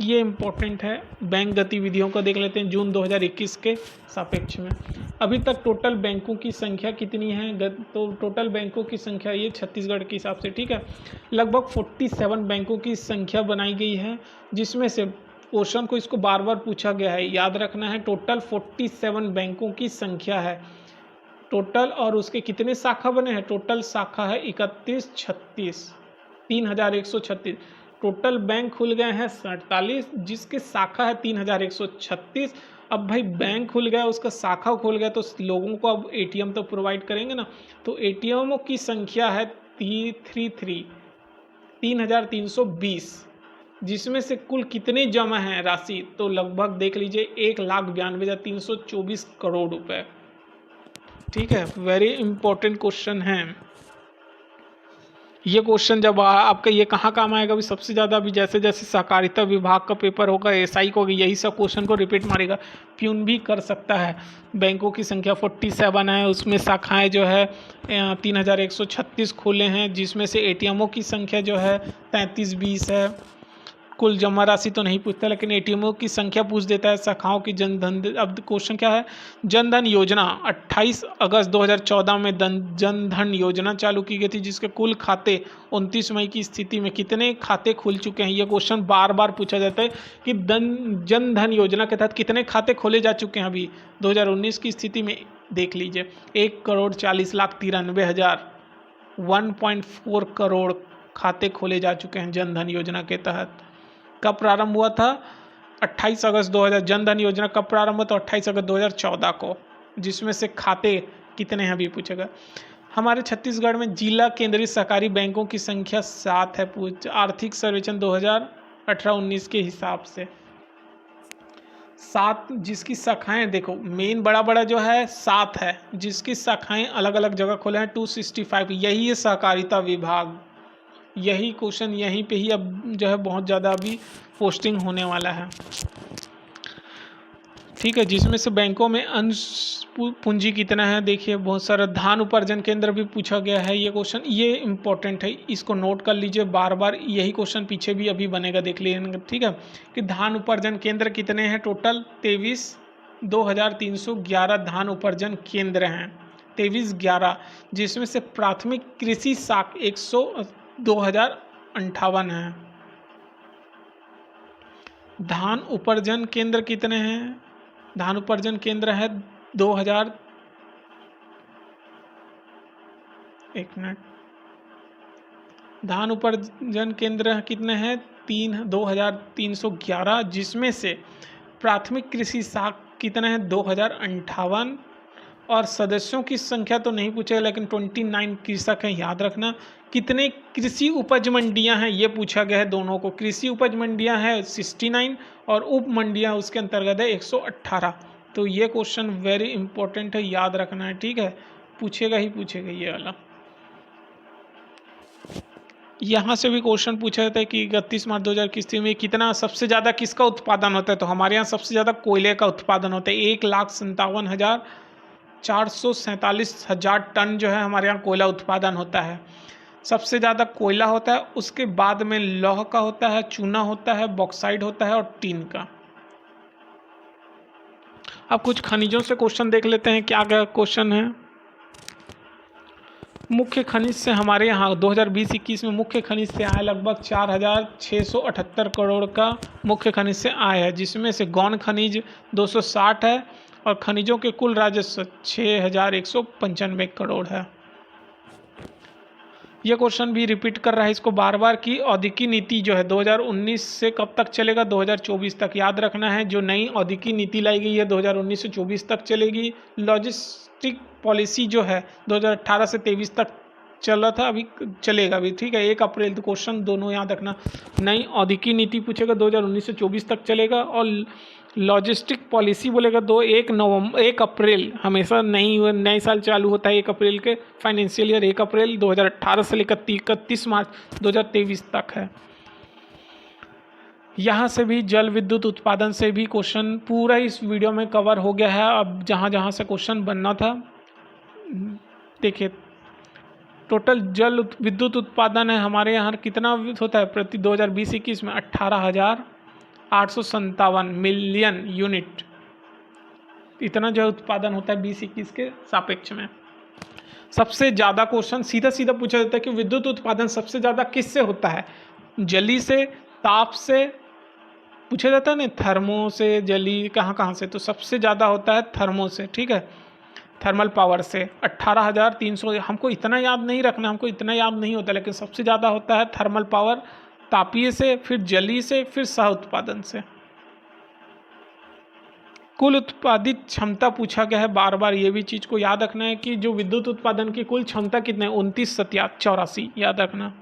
ये इम्पोर्टेंट है। बैंक गतिविधियों को देख लेते हैं जून 2021 के सापेक्ष में। अभी तक टोटल बैंकों की संख्या कितनी है, तो टोटल बैंकों की संख्या ये छत्तीसगढ़ के हिसाब से, ठीक है, लगभग 47 बैंकों की संख्या बनाई गई है, जिसमें से क्वेश्चन को इसको बार बार पूछा गया है, याद रखना है। टोटल 47 बैंकों की संख्या है टोटल, और उसके कितने शाखा बने हैं, टोटल शाखा है 3136। टोटल बैंक खुल गए हैं 47, जिसके शाखा है 3136। अब भाई बैंक खुल गया, उसका शाखा खुल गया, तो लोगों को अब एटीएम तो प्रोवाइड करेंगे ना, तो एटीएमों की संख्या है 3320, जिसमें से कुल कितने जमा हैं राशि, तो लगभग देख लीजिए 1,92,324 करोड़ रुपए। ठीक है, वेरी इंपॉर्टेंट क्वेश्चन है ये क्वेश्चन। जब आपका ये कहाँ काम आएगा, अभी सबसे ज़्यादा अभी जैसे जैसे सहकारिता विभाग का पेपर होगा, एसआई को, यही सब क्वेश्चन को रिपीट मारेगा। प्यून भी कर सकता है। बैंकों की संख्या 47 है, उसमें शाखाएं जो है 3136 खुले हैं, जिसमें से एटीएमओ की संख्या जो है 3320 है। कुल जमा राशि तो नहीं पूछता, लेकिन एटीएमओ की संख्या पूछ देता है। शाखाओं की जनधन, अब क्वेश्चन क्या है, जनधन योजना 28 अगस्त 2014 में जनधन योजना चालू की गई थी, जिसके कुल खाते 29 मई की स्थिति में कितने खाते खुल चुके हैं। ये क्वेश्चन बार बार पूछा जाता है कि जनधन योजना के तहत कितने खाते खोले जा चुके हैं। अभी 2019 की स्थिति में देख लीजिए, 1,40,93,000, 1.4 करोड़ खाते खोले जा चुके हैं जनधन योजना के तहत। कब प्रारंभ हुआ था, 28 अगस्त 2000। जनधन योजना कब प्रारंभ हुआ था, 28 अगस्त 2014 को, जिसमें से खाते कितने हैं अभी पूछेगा। हमारे छत्तीसगढ़ में जिला केंद्रीय सहकारी बैंकों की संख्या 7 है, आर्थिक सर्वेक्षण 2018-19 के हिसाब से 7, जिसकी शाखाएं देखो, मेन बड़ा बड़ा जो है 7 है, जिसकी शाखाएं अलग अलग जगह खोले हैं 265। यही है सहकारिता विभाग, यही क्वेश्चन यहीं पे ही अब जो है बहुत ज़्यादा अभी पोस्टिंग होने वाला है। ठीक है, जिसमें से बैंकों में अंश पूंजी कितना है, देखिए बहुत सारा। धान उपार्जन केंद्र भी पूछा गया है ये क्वेश्चन, ये इम्पोर्टेंट है, इसको नोट कर लीजिए बार बार। यही क्वेश्चन पीछे भी अभी बनेगा, देख लीजिए। ठीक है, कि धान उपार्जन केंद्र कितने हैं, टोटल 23,311 धान उपार्जन केंद्र हैं, 2311, जिसमें से प्राथमिक कृषि शाखा 2,058 है। धान उपार्जन केंद्र कितने हैं, धान उपार्जन केंद्र है 2000, एक मिनट, धान उपार्जन केंद्र कितने हैं, 2,311, जिसमें से प्राथमिक कृषि शाखा कितने हैं, 2,058, और सदस्यों की संख्या तो नहीं पूछेगा, लेकिन 29 कृषक हैं, याद रखना। कितने कृषि उपज मंडियां हैं ये पूछा गया है दोनों को। कृषि उपज मंडियां हैं 69 और उप मंडियां उसके अंतर्गत है 118। तो ये क्वेश्चन वेरी इंपॉर्टेंट है, याद रखना है। ठीक है, पूछेगा ही पूछेगा ये वाला। यहाँ से भी क्वेश्चन पूछा जाता है कि 31 मार्च 2021 में कितना सबसे ज़्यादा किसका उत्पादन होता है, तो हमारे यहाँ सबसे ज़्यादा कोयले का उत्पादन होता है। 1,57,447 टन जो है हमारे यहाँ कोयला उत्पादन होता है। सबसे ज़्यादा कोयला होता है, उसके बाद में लौह का होता है, चूना होता है, बॉक्साइड होता है और टीन का। अब कुछ खनिजों से क्वेश्चन देख लेते हैं, क्या क्या क्वेश्चन है। मुख्य खनिज से हमारे यहाँ 2020-21 में मुख्य खनिज से आय लगभग 4,678 करोड़ का मुख्य खनिज से आय है, जिसमें से गौण खनिज 260 है और खनिजों के कुल राजस्व 6,195 करोड़ है। ये क्वेश्चन भी रिपीट कर रहा है इसको बार बार कि औद्योगिकी नीति जो है 2019 से कब तक चलेगा, 2024 तक। याद रखना है जो नई औद्योगिकी नीति लाई गई है 2019 से 24 तक चलेगी। लॉजिस्टिक पॉलिसी जो है 2018 से 23 तक चला था, अभी चलेगा भी, ठीक है। 1 अप्रैल, तो क्वेश्चन दोनों याद रखना। नई औद्योगिकी नीति पूछेगा 2019 से 24 तक चलेगा, और लॉजिस्टिक पॉलिसी बोलेगा 1 अप्रैल, हमेशा नई साल चालू होता है 1 अप्रैल के, फाइनेंशियल ईयर 1 अप्रैल 2018 से लेकर 31 मार्च 2023 तक है। यहाँ से भी जल विद्युत उत्पादन से भी क्वेश्चन पूरा इस वीडियो में कवर हो गया है। अब जहाँ जहाँ से क्वेश्चन बनना था देखिए, टोटल जल विद्युत उत्पादन है हमारे यहाँ कितना होता है प्रति 2020-21 में 18,857 मिलियन यूनिट, इतना जो उत्पादन होता है 20-21 के सापेक्ष में। सबसे ज़्यादा क्वेश्चन सीधा सीधा पूछा जाता है कि विद्युत उत्पादन सबसे ज़्यादा किससे होता है, जली से, ताप से पूछा जाता है ना, थर्मो से, जली कहाँ से, तो सबसे ज़्यादा होता है थर्मो से, ठीक है, थर्मल पावर से 18,300। हमको इतना याद नहीं रखना, हमको इतना याद नहीं होता, लेकिन सबसे ज़्यादा होता है थर्मल पावर, तापीय से, फिर जली से, फिर सह उत्पादन से। कुल उत्पादित क्षमता पूछा गया है बार बार, ये भी चीज़ को याद रखना है कि जो विद्युत उत्पादन की कुल क्षमता कितने, 29,84 याद रखना।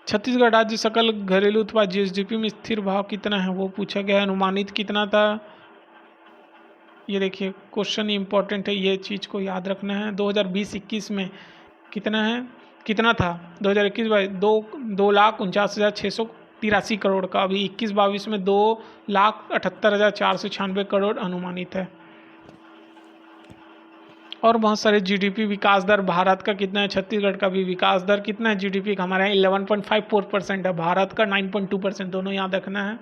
छत्तीसगढ़ राज्य सकल घरेलू उत्पाद जीएसडीपी में स्थिर भाव कितना है वो पूछा गया है, अनुमानित कितना था। ये देखिए क्वेश्चन इंपॉर्टेंट है, ये चीज़ को याद रखना है। 2020-21 में कितना था 2021 में 2,49,683 करोड़ का, अभी 21-22 में 2,78,496 करोड़ अनुमानित है। और बहुत सारे जीडीपी विकास दर भारत का कितना है, छत्तीसगढ़ का भी विकास दर कितना है जीडीपी का, हमारे यहाँ 11.54% है, भारत का 9.2%, दोनों याद रखना है।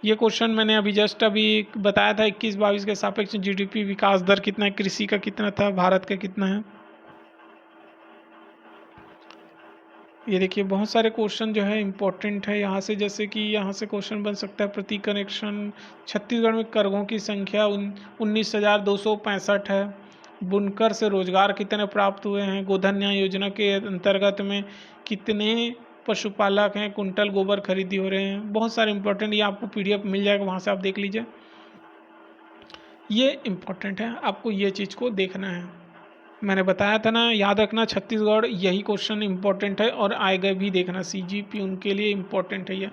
ये क्वेश्चन मैंने अभी जस्ट बताया था, 21-22 के सापेक्ष जीडीपी विकास दर कितना है, कृषि का कितना था, भारत का कितना है। ये देखिए बहुत सारे क्वेश्चन जो है इम्पोर्टेंट है यहाँ से, जैसे कि यहाँ से क्वेश्चन बन सकता है प्रति कनेक्शन छत्तीसगढ़ में करघों की संख्या 19,265 है। बुनकर से रोजगार कितने प्राप्त हुए हैं, गोधन न्याय योजना के अंतर्गत में कितने पशुपालक हैं, कुंटल गोबर खरीदी हो रहे हैं। बहुत सारे इंपॉर्टेंट, ये आपको पीडीएफ मिल जाएगा, वहाँ से आप देख लीजिए। ये इम्पोर्टेंट है, आपको ये चीज़ को देखना है। मैंने बताया था ना, याद रखना छत्तीसगढ़, यही क्वेश्चन इम्पोर्टेंट है और आएगा भी, देखना सीजीपी उनके लिए इम्पोर्टेंट है। ये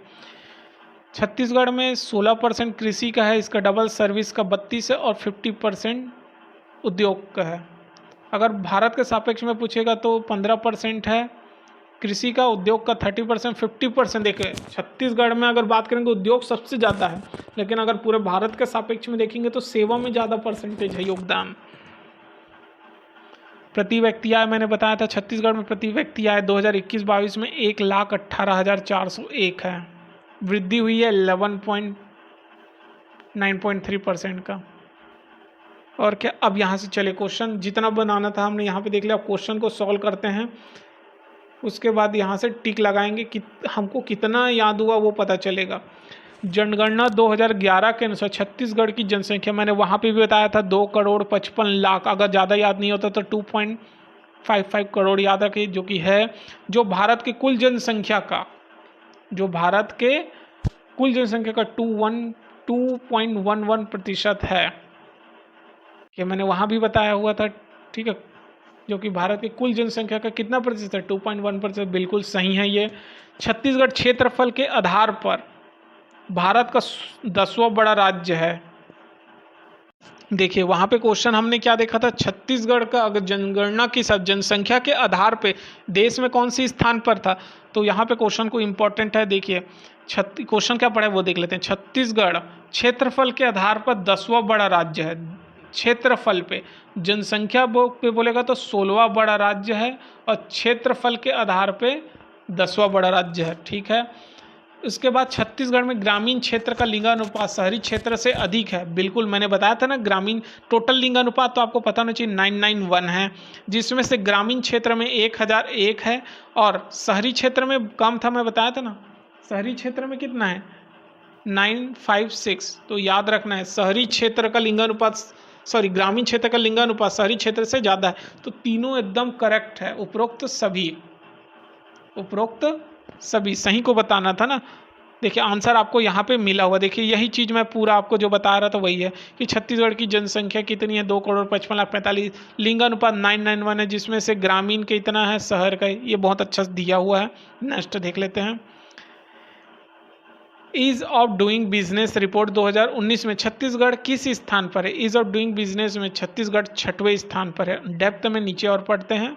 छत्तीसगढ़ में 16% कृषि का है, इसका डबल सर्विस का 32 है और 50% उद्योग का है। अगर भारत के सापेक्ष में पूछेगा तो 15% है कृषि का, उद्योग का 30%, 50%। देखिए छत्तीसगढ़ में अगर बात करेंगे उद्योग सबसे ज़्यादा है, लेकिन अगर पूरे भारत के सापेक्ष में देखेंगे तो सेवा में ज़्यादा परसेंटेज है योगदान। प्रति व्यक्ति आय मैंने बताया था छत्तीसगढ़ में प्रति व्यक्ति आय 2021-22 में 1,18,401 है, वृद्धि हुई है 9.3% का। और क्या, अब यहाँ से चले क्वेश्चन जितना बनाना था हमने यहाँ पे देख लिया, क्वेश्चन को सॉल्व करते हैं, उसके बाद यहाँ से टिक लगाएंगे कि हमको कितना याद हुआ वो पता चलेगा। जनगणना 2011 के अनुसार छत्तीसगढ़ की जनसंख्या, मैंने वहाँ पे भी बताया था 2,55,00,000, अगर ज़्यादा याद नहीं होता तो 2.55 करोड़ याद रखिए, जो कि है जो भारत के कुल जनसंख्या का, जो भारत के कुल जनसंख्या का 2.11% है, ये मैंने वहाँ भी बताया हुआ था, ठीक है, जो कि भारत की कुल जनसंख्या का कितना प्रतिशत है, 2.1%, बिल्कुल सही है। ये छत्तीसगढ़ क्षेत्रफल के आधार पर भारत का 10वां बड़ा राज्य है। देखिए वहाँ पे क्वेश्चन हमने क्या देखा था, छत्तीसगढ़ का अगर जनगणना की सब जनसंख्या के आधार पे देश में कौन सी स्थान पर था, तो यहाँ पे क्वेश्चन को इम्पोर्टेंट है। देखिए क्वेश्चन क्या पढ़ा है वो देख लेते हैं। छत्तीसगढ़ क्षेत्रफल के आधार पर 10वां बड़ा राज्य है, क्षेत्रफल पे, जनसंख्या पे बोलेगा तो 16वां बड़ा राज्य है, और क्षेत्रफल के आधार पे 10वां बड़ा राज्य है। ठीक है, इसके बाद छत्तीसगढ़ में ग्रामीण क्षेत्र का लिंगानुपात शहरी क्षेत्र से अधिक है। बिल्कुल मैंने बताया था ना, ग्रामीण टोटल लिंगानुपात तो आपको पता होना चाहिए 991 है, जिसमें से ग्रामीण क्षेत्र में 1001 है और शहरी क्षेत्र में कम था, मैं बताया था ना, शहरी क्षेत्र में कितना है 956। तो याद रखना है शहरी क्षेत्र का लिंगानुपात, सॉरी ग्रामीण क्षेत्र का लिंगानुपात शहरी क्षेत्र से ज़्यादा है। तो तीनों एकदम करेक्ट है, उपरोक्त सभी सही को बताना था ना। देखिए आंसर आपको यहाँ पे मिला हुआ, देखिए यही चीज़ मैं पूरा आपको जो बता रहा था वही है कि छत्तीसगढ़ की जनसंख्या कितनी है, 2,55,45,000, लिंगानुपात 991 है, जिसमें से ग्रामीण के इतना है, शहर का ये बहुत अच्छा दिया हुआ है। नेक्स्ट देख लेते हैं, ease of doing business report 2019 में छत्तीसगढ़ किस स्थान पर है। ईज ऑफ डूइंग बिजनेस में छत्तीसगढ़ 6वें स्थान पर है। डेप्थ में नीचे और पढ़ते हैं,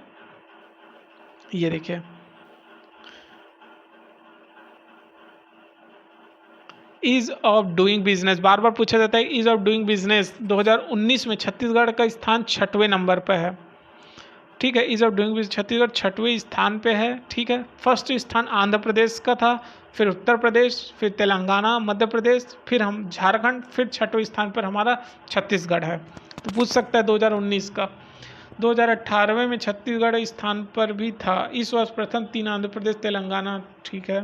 ये देखिए ईज ऑफ डूइंग बिजनेस बार बार पूछा जाता है। ईज ऑफ डूइंग बिजनेस 2019 में छत्तीसगढ़ का स्थान 6वें नंबर पर है। ठीक है, ease of doing business Chhattisgarh 6वें स्थान पे है। ठीक है, फर्स्ट स्थान आंध्र प्रदेश का था, फिर उत्तर प्रदेश, फिर तेलंगाना, मध्य प्रदेश, फिर हम झारखंड, फिर 6वें स्थान पर हमारा छत्तीसगढ़ है। तो पूछ सकता है 2019 का। 2018 में छत्तीसगढ़ स्थान पर भी था। इस वर्ष प्रथम 3 आंध्र प्रदेश, तेलंगाना। ठीक है,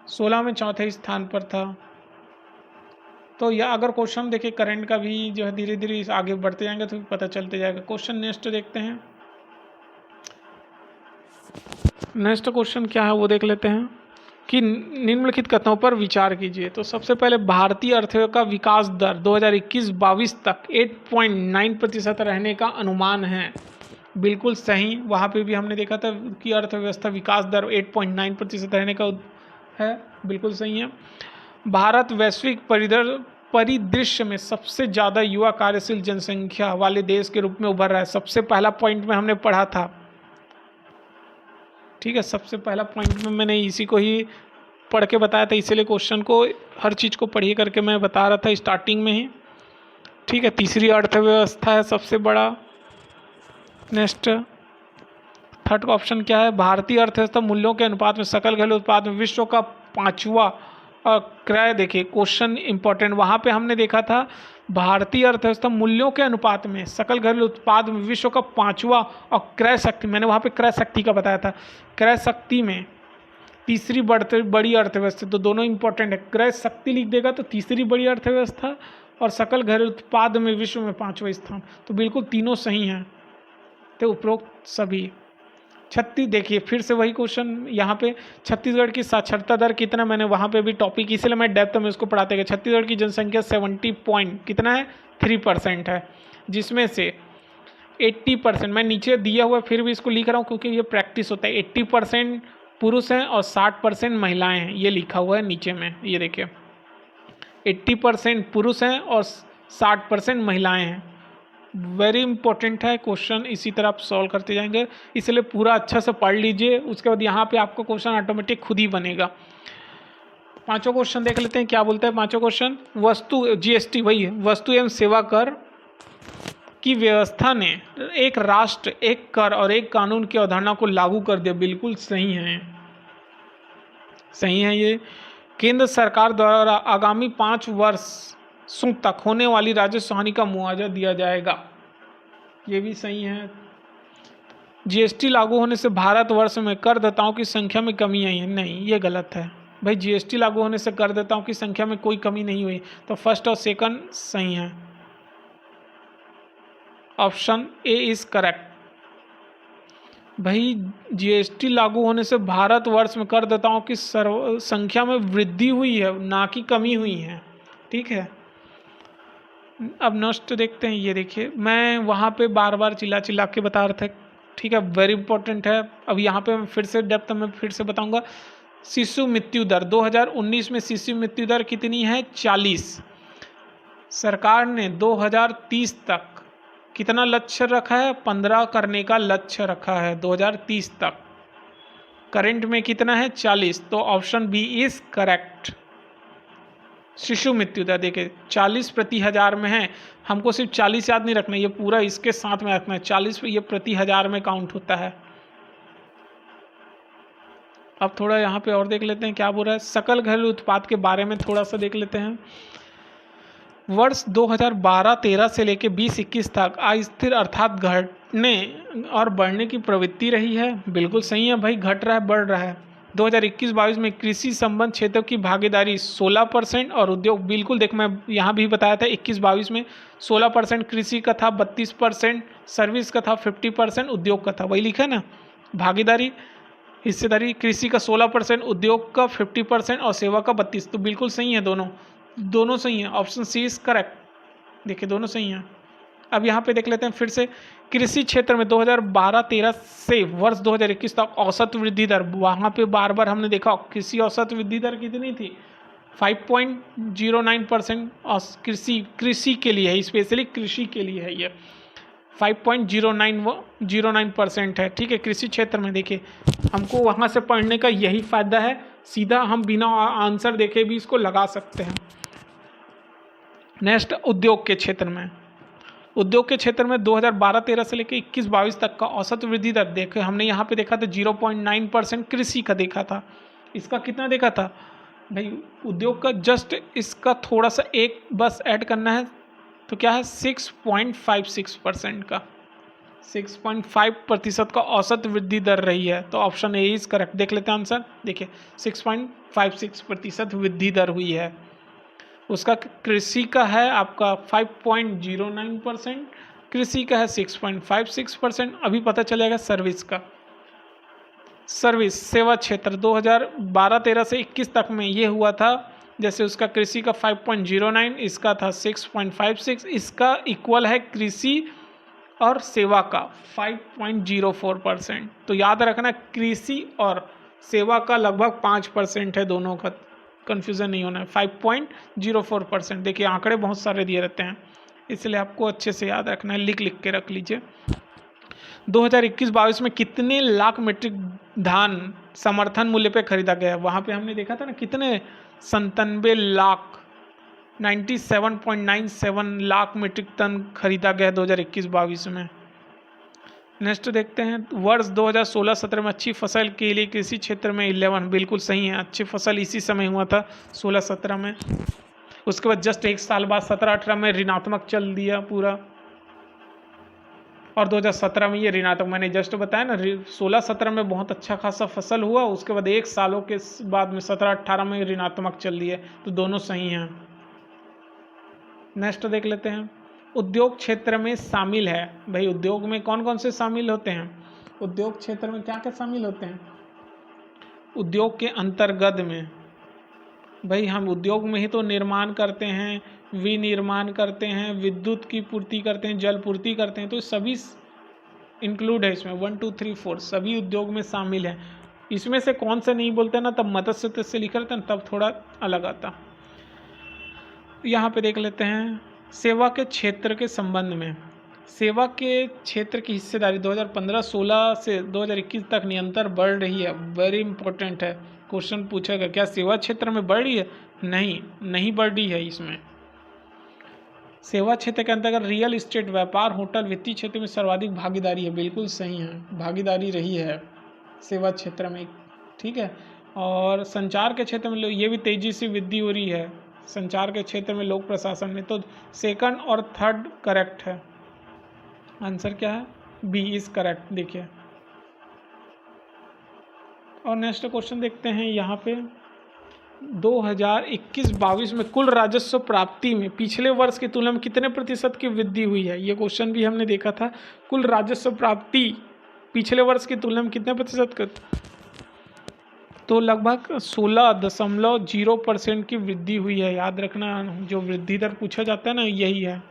16 में 4थे स्थान पर था। तो यह अगर क्वेश्चन देखिए करंट का भी जो है धीरे धीरे आगे बढ़ते जाएंगे तो पता चलते जाएगा। क्वेश्चन नेक्स्ट देखते हैं, नेक्स्ट क्वेश्चन क्या है वो देख लेते हैं कि निम्नलिखित कथनों पर विचार कीजिए। तो सबसे पहले भारतीय अर्थव्यवस्था का विकास दर 2021-22 तक 8.9% रहने का अनुमान है। बिल्कुल सही, वहाँ पे भी हमने देखा था कि अर्थव्यवस्था विकास दर 8.9% रहने का है, बिल्कुल सही है। भारत वैश्विक परिदृश्य में सबसे ज़्यादा युवा कार्यशील जनसंख्या वाले देश के रूप में उभर रहा है। सबसे पहला पॉइंट में हमने पढ़ा था। ठीक है, सबसे पहला पॉइंट में मैंने इसी को ही पढ़ के बताया था, इसीलिए क्वेश्चन को हर चीज़ को पढ़िए करके मैं बता रहा था स्टार्टिंग में ही। ठीक है, तीसरी अर्थव्यवस्था है सबसे बड़ा। नेक्स्ट थर्ड का ऑप्शन क्या है, भारतीय अर्थव्यवस्था मूल्यों के अनुपात में सकल घरेलू उत्पाद में विश्व का 5वां और क्रय, देखिए क्वेश्चन इंपॉर्टेंट, वहाँ पे हमने देखा था भारतीय अर्थव्यवस्था मूल्यों के अनुपात में सकल घरेलू उत्पाद में विश्व का 5वां और क्रय शक्ति, मैंने वहाँ पे क्रय शक्ति का बताया था, क्रय शक्ति में तीसरी बड़ी अर्थव्यवस्था। तो दोनों इंपॉर्टेंट है, क्रय शक्ति लिख देगा तो तीसरी बड़ी अर्थव्यवस्था, और सकल घरेलू उत्पाद में विश्व में 5वां स्थान। तो बिल्कुल तीनों सही हैं, तो उपरोक्त सभी। देखिए फिर से वही क्वेश्चन यहाँ पे, छत्तीसगढ़ की साक्षरता दर कितना, मैंने वहाँ पे भी टॉपिक इसलिए मैं डेप्थ में इसको पढ़ाते गए। छत्तीसगढ़ की जनसंख्या 70 पॉइंट कितना है 3% है, जिसमें से 80%, मैं नीचे दिया हुआ फिर भी इसको लिख रहा हूँ क्योंकि ये प्रैक्टिस होता है, 80% पुरुष हैं और 60% महिलाएं हैं, ये लिखा हुआ है नीचे में, ये देखिए 80% पुरुष हैं और 60% महिलाएं हैं। वेरी इंपॉर्टेंट है क्वेश्चन, इसी तरह आप सॉल्व करते जाएंगे, इसलिए पूरा अच्छा से पढ़ लीजिए। उसके बाद यहाँ पे आपको क्वेश्चन ऑटोमेटिक खुद ही बनेगा। पांचों क्वेश्चन देख लेते हैं, क्या बोलते हैं पांचों क्वेश्चन। वस्तु जीएसटी वही है, वस्तु एवं सेवा कर की व्यवस्था ने एक राष्ट्र एक कर और एक कानून की अवधारणा को लागू कर दिया। बिल्कुल सही है, सही है। ये केंद्र सरकार द्वारा आगामी 5 वर्षों तक होने वाली राजस्व हानि का मुआवजा दिया जाएगा, ये भी सही है। जीएसटी लागू होने से भारतवर्ष में करदाताओं की संख्या में कमी आई है, नहीं ये गलत है भाई। जीएसटी लागू होने से करदाताओं की संख्या में कोई कमी नहीं हुई, तो फर्स्ट और सेकंड सही है, ऑप्शन ए इज करेक्ट। भाई जीएसटी लागू होने से भारतवर्ष में करदाताओं की संख्या में वृद्धि हुई है, ना कि कमी हुई है। ठीक है, अब नेक्स्ट देखते हैं। ये देखिए मैं वहाँ पे बार बार चिल्ला के बता रहा था, ठीक है, वेरी इंपॉर्टेंट है। अब यहाँ पे मैं फिर से डेप्थ में फिर से बताऊंगा। शिशु मृत्यु दर 2019 में शिशु मृत्यु दर कितनी है 40, सरकार ने 2030 तक कितना लक्ष्य रखा है? 15 करने का लक्ष्य रखा है 2030 तक। करंट में कितना है? 40। तो ऑप्शन बी इज करेक्ट। शिशु मृत्यु दर देखिए 40 प्रति हजार में है, हमको सिर्फ 40 याद नहीं रखना, ये पूरा इसके साथ में रखना है। 40 ये प्रति हजार में काउंट होता है। अब थोड़ा यहाँ पे और देख लेते हैं क्या बोल रहा है। सकल घरेलू उत्पाद के बारे में थोड़ा सा देख लेते हैं। वर्ष 2012-13 से लेकर 20-21 तक अस्थिर अर्थात घटने और बढ़ने की प्रवृत्ति रही है। बिल्कुल सही है भाई, घट रहा है बढ़ रहा है। 2021-22 में कृषि संबंध क्षेत्रों की भागीदारी 16% और उद्योग, बिल्कुल देख मैं यहाँ भी बताया था 21-22 में 16% कृषि का था, 32% सर्विस का था, 50% उद्योग का था। वही लिखा है ना, भागीदारी हिस्सेदारी कृषि का 16%, उद्योग का 50% और सेवा का 32%। तो बिल्कुल सही है, दोनों सही है। Option C is correct. देखिए दोनों सही हैं। अब यहाँ पे देख लेते हैं फिर से, कृषि क्षेत्र में 2012-13 से वर्ष 2021 तक औसत वृद्धि दर, वहाँ पे बार बार हमने देखा कृषि औसत वृद्धि दर कितनी थी? 5.09%। और कृषि के लिए है, स्पेशली कृषि के लिए है ये 5.09% है। ठीक है, कृषि क्षेत्र में देखिए हमको वहाँ से पढ़ने का यही फायदा है, सीधा हम बिना आंसर देखे भी इसको लगा सकते हैं। नेक्स्ट, उद्योग के क्षेत्र में, उद्योग के क्षेत्र में 2012-13 से लेकर 21-22 तक का औसत वृद्धि दर देखे हमने यहाँ पे देखा था 0.9% कृषि का देखा था। इसका कितना देखा था भाई? उद्योग का जस्ट इसका थोड़ा सा एक बस ऐड करना है तो क्या है 6.56% का, 6.5% का औसत वृद्धि दर रही है। तो ऑप्शन ए इज करेक्ट। देख लेते हैं आंसर। देखिए 6.56% वृद्धि दर हुई है। उसका कृषि का है आपका 5.09%, कृषि का है 6.56%। अभी पता चलेगा सर्विस का। सर्विस सेवा क्षेत्र 2012-13 से 21 तक में ये हुआ था, जैसे उसका कृषि का 5.09, इसका था 6.56, इसका इक्वल है कृषि और सेवा का 5.04%। तो याद रखना कृषि और सेवा का लगभग 5% है, दोनों का कन्फ्यूज़न नहीं होना है। 5.04%। देखिए आंकड़े बहुत सारे दिए रहते हैं, इसलिए आपको अच्छे से याद रखना है, लिख के रख लीजिए। 2021-22 में कितने लाख मीट्रिक धान समर्थन मूल्य पे खरीदा गया? वहाँ पे हमने देखा था ना कितने, 97 लाख, 97.97 लाख मीट्रिक टन खरीदा गया 2021-22 में। नेक्स्ट देखते हैं, वर्ष 2016-17 में अच्छी फसल के लिए कृषि क्षेत्र में 11, बिल्कुल सही है, अच्छी फसल इसी समय हुआ था 16-17 में। उसके बाद जस्ट एक साल बाद 17-18 में ऋणात्मक चल दिया पूरा, और 2017 में ये ऋणात्मक, मैंने जस्ट बताया ना 16-17 में बहुत अच्छा खासा फसल हुआ, उसके बाद एक सालों के बाद में 17-18 में ऋणात्मक चल दिए। तो दोनों सही हैं। नेक्स्ट देख लेते हैं, उद्योग क्षेत्र में शामिल है। भाई उद्योग में कौन कौन से शामिल होते हैं? उद्योग क्षेत्र में क्या क्या शामिल होते हैं? उद्योग के अंतर्गत में भाई हम उद्योग में ही तो निर्माण करते हैं, विनिर्माण करते हैं, विद्युत की पूर्ति करते हैं, जल पूर्ति करते हैं, तो सभी इंक्लूड है इसमें। 1 2 3 4 सभी उद्योग में शामिल है। इसमें से कौन से नहीं बोलते ना, तब मत्स्य से लिख रहते हैं, तब थोड़ा अलग आता। यहाँ पे देख लेते हैं, सेवा के क्षेत्र के संबंध में, सेवा के क्षेत्र की हिस्सेदारी 2015-16 से 2021 तक निरंतर बढ़ रही है। वेरी इंपॉर्टेंट है, क्वेश्चन पूछेगा क्या सेवा क्षेत्र में बढ़ रही है? नहीं बढ़ रही है। इसमें सेवा क्षेत्र के अंतर्गत रियल एस्टेट, व्यापार, होटल, वित्तीय क्षेत्र में सर्वाधिक भागीदारी है। बिल्कुल सही है, भागीदारी रही है सेवा क्षेत्र में। ठीक है, और संचार के क्षेत्र में ये भी तेजी से वृद्धि हो रही है संचार के क्षेत्र में, लोक प्रशासन में। तो सेकंड और थर्ड करेक्ट है। आंसर क्या है? B is correct. देखिए और नेक्स्ट क्वेश्चन देखते हैं यहाँ पे, 2021-22 में कुल राजस्व प्राप्ति में पिछले वर्ष की तुलना में कितने प्रतिशत की वृद्धि हुई है? ये क्वेश्चन भी हमने देखा था। कुल राजस्व प्राप्ति पिछले वर्ष की तुलना में कितने प्रतिशत का? तो लगभग 16.0% की वृद्धि हुई है। याद रखना, जो वृद्धि दर पूछा जाता है ना, यही है।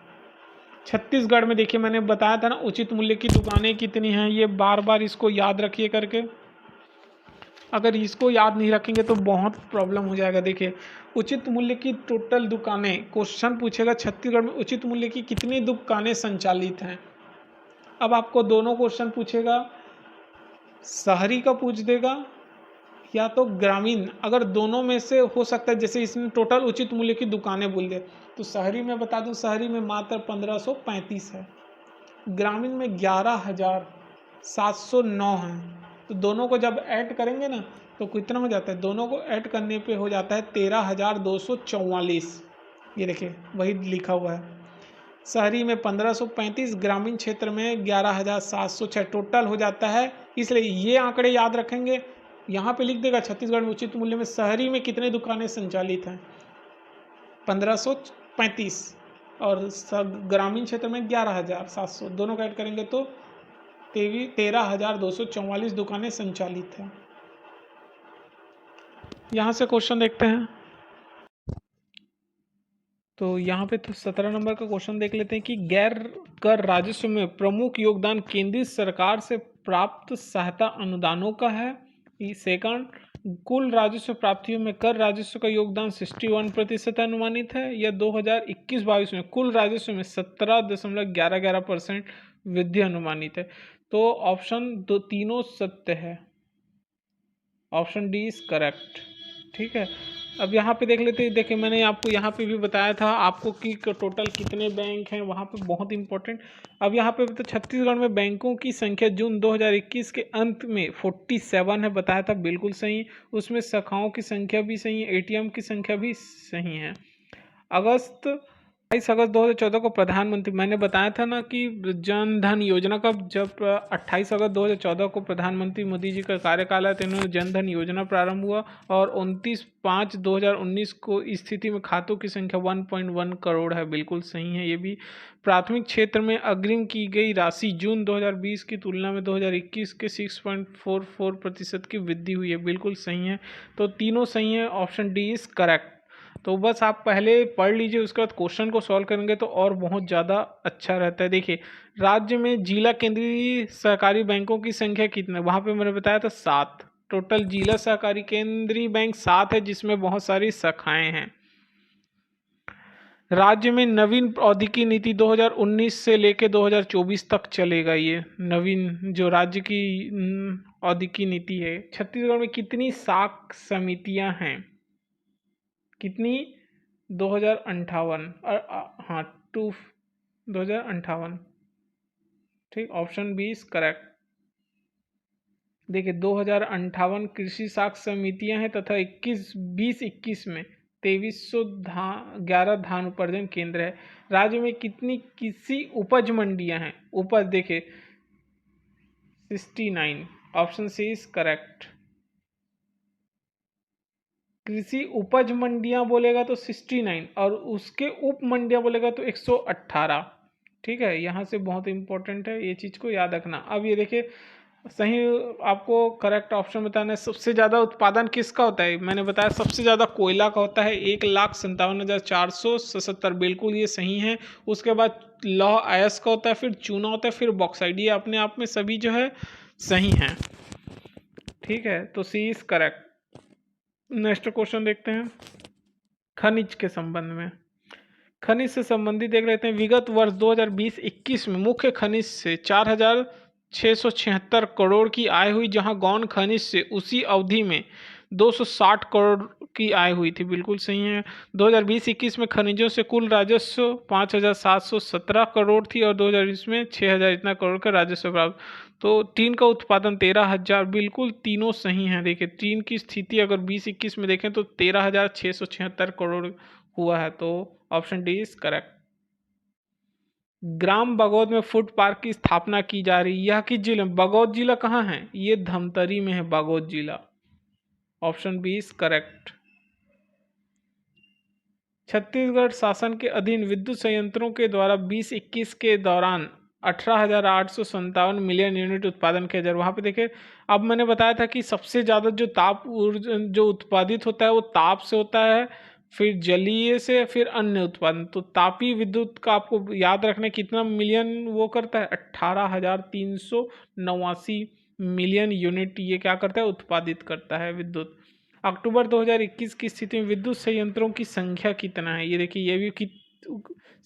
छत्तीसगढ़ में देखिए मैंने बताया था ना उचित मूल्य की दुकानें कितनी हैं, ये बार बार इसको याद रखिए करके। अगर इसको याद नहीं रखेंगे तो बहुत प्रॉब्लम हो जाएगा। देखिए, उचित मूल्य की टोटल दुकानें, क्वेश्चन पूछेगा छत्तीसगढ़ में उचित मूल्य की कितनी दुकानें संचालित हैं। अब आपको दोनों क्वेश्चन पूछेगा, शहरी का पूछ देगा या तो ग्रामीण। अगर दोनों में से हो सकता है, जैसे इसने टोटल उचित मूल्य की दुकानें बोल दे, तो शहरी में बता दूं, शहरी में मात्र 1535 है, ग्रामीण में 11,709 है। तो दोनों को जब ऐड करेंगे ना तो कितना हो जाता है, दोनों को ऐड करने पे हो जाता है 13,244। ये देखिए वही लिखा हुआ है, शहरी में 1535, ग्रामीण क्षेत्र में 11,706 टोटल हो जाता है। इसलिए ये आंकड़े याद रखेंगे। यहाँ पे लिख देगा छत्तीसगढ़ में उचित मूल्य में शहरी में कितने दुकानें संचालित हैं, 1535, और ग्रामीण क्षेत्र में 11,700, दोनों का ऐड करेंगे तो 13,244 दुकानें संचालित हैं। यहाँ से क्वेश्चन देखते हैं। तो यहाँ पे तो 17 नंबर का क्वेश्चन देख लेते हैं कि गैर कर राजस्व में प्रमुख योगदान केंद्रीय सरकार से प्राप्त सहायता अनुदानों का है। सेकंड, कुल राजस्व प्राप्तियों में कर राजस्व का योगदान 61% अनुमानित है, या 2021-22 में कुल राजस्व में 17.11% वृद्धि अनुमानित है। तो ऑप्शन दो तीनों सत्य है, ऑप्शन डी इज करेक्ट। ठीक है, अब यहाँ पे देख लेते हैं। देखिए, मैंने आपको यहाँ पे भी बताया था आपको कि टोटल कितने बैंक हैं, वहाँ पे बहुत इंपॉर्टेंट। अब यहाँ पे तो छत्तीसगढ़ में बैंकों की संख्या जून 2021 के अंत में 47 है, बताया था, बिल्कुल सही। उसमें शाखाओं की संख्या भी सही है, एटीएम की संख्या भी सही है। 28 अगस्त 2014 को प्रधानमंत्री, मैंने बताया था ना कि जन धन योजना का, जब 28 अगस्त 2014 को प्रधानमंत्री मोदी जी का कार्यकाल है तो इन्होंने जन धन योजना प्रारंभ हुआ, और 29/5/2019 को इस स्थिति में खातों की संख्या 1.1 करोड़ है, बिल्कुल सही है। ये भी प्राथमिक क्षेत्र में अग्रिम की गई राशि जून 2020 की तुलना में 2021 के 6.44% की वृद्धि हुई है, बिल्कुल सही है। तो तीनों सही है, ऑप्शन डी इज करेक्ट। तो बस आप पहले पढ़ लीजिए, उसके बाद क्वेश्चन को सॉल्व करेंगे तो और बहुत ज़्यादा अच्छा रहता है। देखिए, राज्य में जिला केंद्रीय सहकारी बैंकों की संख्या कितनी है, वहाँ पे मैंने बताया था 7। टोटल जिला सहकारी केंद्रीय बैंक 7 है, जिसमें बहुत सारी शाखाएं हैं। राज्य में नवीन प्रौद्योगिकी नीति 2019 से लेकर 2024 तक चलेगा। ये नवीन जो राज्य की औद्योगिकी नीति है। छत्तीसगढ़ में कितनी साख समितियां हैं, कितनी, 2058, हाँ 2058। ठीक, ऑप्शन बी इज करेक्ट। देखिए, 2058 कृषि साख समितियां हैं तथा 2021 में 2311 धान उपार्जन केंद्र है। राज्य में कितनी कृषि उपज मंडियां हैं, उपज देखिए 69, ऑप्शन सी इज करेक्ट। कृषि उपज मंडियां बोलेगा तो 69, और उसके उप मंडियां बोलेगा तो 118। ठीक है, यहाँ से बहुत इंपॉर्टेंट है, ये चीज़ को याद रखना। अब ये देखिए, सही आपको करेक्ट ऑप्शन बताना है। सबसे ज़्यादा उत्पादन किसका होता है, मैंने बताया सबसे ज़्यादा कोयला का होता है, 1,57,477, बिल्कुल ये सही है। उसके बाद लौह अयस्क का होता है, फिर चूना होता है, फिर बॉक्साइड। ये अपने आप में सभी जो है सही हैं। ठीक है, तो सी इज करेक्ट। नेक्स्ट क्वेश्चन देखते हैं, खनिज के संबंध में। खनिज से संबंधित देख लेते हैं। विगत वर्ष 2020-21 में मुख्य खनिज से 4,676 करोड़ की आय हुई, जहां गौण खनिज से उसी अवधि में 260 करोड़ की आय हुई थी, बिल्कुल सही है। 2020-21 में खनिजों से कुल राजस्व 5,717 करोड़ थी, और 2020 में 6,000 इतना करोड़ का राजस्व प्राप्त। तो टीन का उत्पादन 13,000, बिल्कुल तीनों सही हैं। देखिए, टीन की स्थिति अगर 20-21 में देखें तो 13,676 करोड़ हुआ है, तो ऑप्शन डी इज करेक्ट। ग्राम बगौद में फूड पार्क की स्थापना की जा रही है, यह किस जिले में, बगौद जिला कहाँ है, ये धमतरी में है, बगौद जिला, option B is correct. Chhattisgarh शासन के अधीन विद्युत संयंत्रों के द्वारा 20-21 के दौरान 18,857 मिलियन यूनिट उत्पादन किया जा रहा है। वहाँ पे देखिए, अब मैंने बताया था कि सबसे ज़्यादा जो ताप ऊर्जा जो उत्पादित होता है वो ताप से होता है, फिर जलीय से, फिर अन्य उत्पादन। तो तापीय विद्युत का आपको याद रखना कितना मिलियन वो करता है, 18,389 मिलियन यूनिट ये क्या करता है, उत्पादित करता है विद्युत। अक्टूबर 2021 की स्थिति में विद्युत संयंत्रों की संख्या कितना है, ये देखिए ये भी कि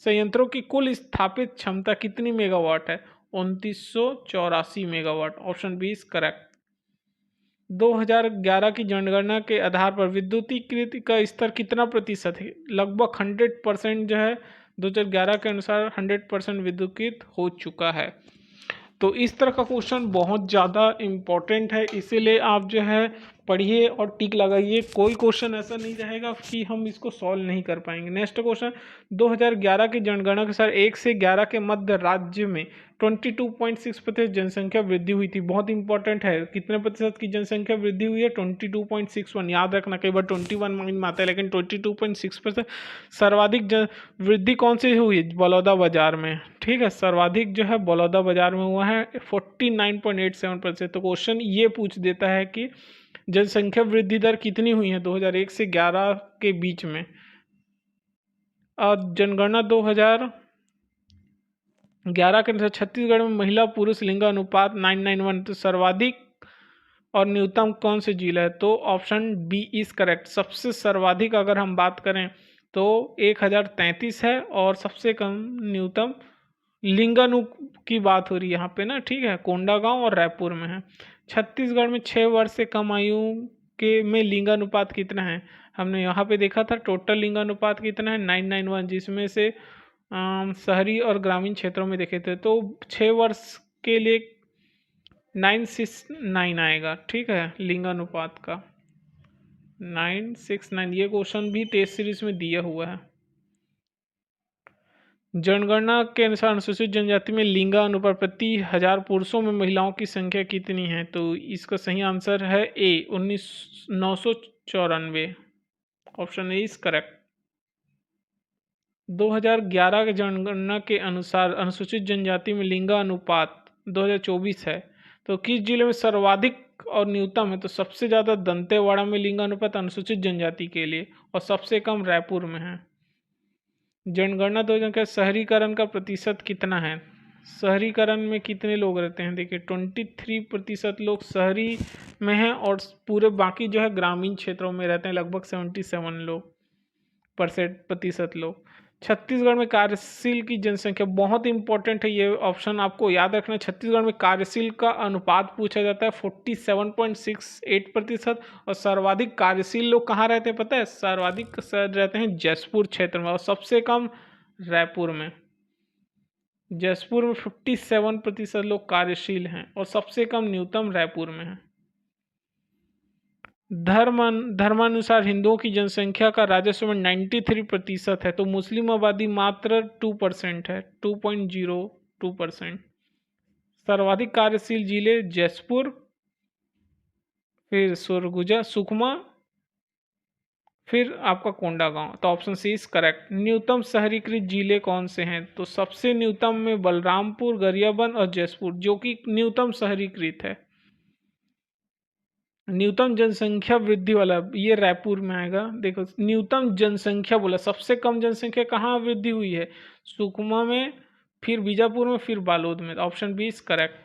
संयंत्रों की कुल स्थापित क्षमता कितनी मेगावाट है, 2984 megawatt. Option B is correct. 2011 की जनगणना के आधार पर विद्युतीकृत का स्तर कितना प्रतिशत है, लगभग 100% जो है 2011 के अनुसार 100% विद्युतीकृत हो चुका है। तो इस तरह का क्वेश्चन बहुत ज़्यादा इम्पोर्टेंट है, इसीलिए आप जो है पढ़िए और टिक लगाइए। कोई क्वेश्चन ऐसा नहीं रहेगा कि हम इसको सॉल्व नहीं कर पाएंगे। नेक्स्ट क्वेश्चन, 2011 की जनगणना के अनुसार 1 से 11 के मध्य राज्य में 22.6% जनसंख्या वृद्धि हुई थी। बहुत इंपॉर्टेंट है, कितने प्रतिशत की जनसंख्या वृद्धि हुई है, 22.61। याद रखना, कई बार 21 माइंड में आता है, लेकिन 22.6%। सर्वाधिक वृद्धि कौन सी हुई, बलौदा बाजार में। ठीक है, सर्वाधिक जो है बलौदा बाजार में हुआ है 49.87%। तो क्वेश्चन ये पूछ देता है कि जनसंख्या वृद्धि दर कितनी हुई है 2001 से 11 के बीच में। और जनगणना 2011 के अनुसार छत्तीसगढ़ में महिला पुरुष लिंग अनुपात 9:1। तो सर्वाधिक और न्यूनतम कौन से जिला है, तो ऑप्शन बी इज करेक्ट। सबसे सर्वाधिक अगर हम बात करें तो 1033 है, और सबसे कम न्यूनतम लिंगानु की बात हो रही है यहाँ पे ना, ठीक है, कोंडागांव और रायपुर में है। छत्तीसगढ़ में 6 वर्ष से कम आयु के में लिंगानुपात कितना है, हमने यहाँ पे देखा था टोटल लिंगानुपात कितना है 9:1, जिसमें से शहरी और ग्रामीण क्षेत्रों में देखे थे तो 6 वर्ष के लिए 969 आएगा। ठीक है, लिंगानुपात का 969। ये क्वेश्चन भी टेस्ट सीरीज में दिया हुआ है। जनगणना के अनुसार अनुसूचित जनजाति में लिंगानुपात प्रति 1000 पुरुषों में महिलाओं की संख्या कितनी है, तो इसका सही आंसर है ए 994। Option A is correct. 2011 के जनगणना के अनुसार अनुसूचित जनजाति में लिंगानुपात 2024 है, तो किस जिले में सर्वाधिक और न्यूनतम है, तो सबसे ज़्यादा दंतेवाड़ा में लिंगानुपात अनुसूचित जनजाति के लिए, और सबसे कम रायपुर में है। जनगणना 2000 का शहरीकरण का प्रतिशत कितना है, शहरीकरण में कितने लोग रहते हैं, देखिए 23% लोग शहरी में हैं, और पूरे बाकी जो है ग्रामीण क्षेत्रों में रहते हैं, लगभग 77 प्रतिशत लोग। छत्तीसगढ़ में कार्यशील की जनसंख्या, बहुत इंपॉर्टेंट है ये ऑप्शन, आपको याद रखना है। छत्तीसगढ़ में कार्यशील का अनुपात पूछा जाता है 47.68%, और सर्वाधिक कार्यशील लोग कहाँ रहते हैं पता है, सर्वाधिक रहते हैं जसपुर क्षेत्र में, और सबसे कम रायपुर में। जसपुर में 57% लोग कार्यशील हैं, और सबसे कम न्यूनतम रायपुर में है। धर्मानुसार हिंदुओं की जनसंख्या का राजस्व में 93% है, तो मुस्लिम आबादी मात्र 2% है, 2.02%। सर्वाधिक कार्यशील जिले जसपुर, फिर सुरगुजा, सुकमा, फिर आपका कोंडागांव। तो ऑप्शन सी इज करेक्ट। न्यूनतम शहरीकृत जिले कौन से हैं, तो सबसे न्यूनतम में बलरामपुर, गरियाबंद और जसपुर, जो कि न्यूनतम शहरीकृत है। न्यूनतम जनसंख्या वृद्धि वाला ये रायपुर में आएगा। देखो न्यूनतम जनसंख्या बोला, सबसे कम जनसंख्या कहाँ वृद्धि हुई है, सुकमा में, फिर बीजापुर में, फिर बालोद में। Option B is correct.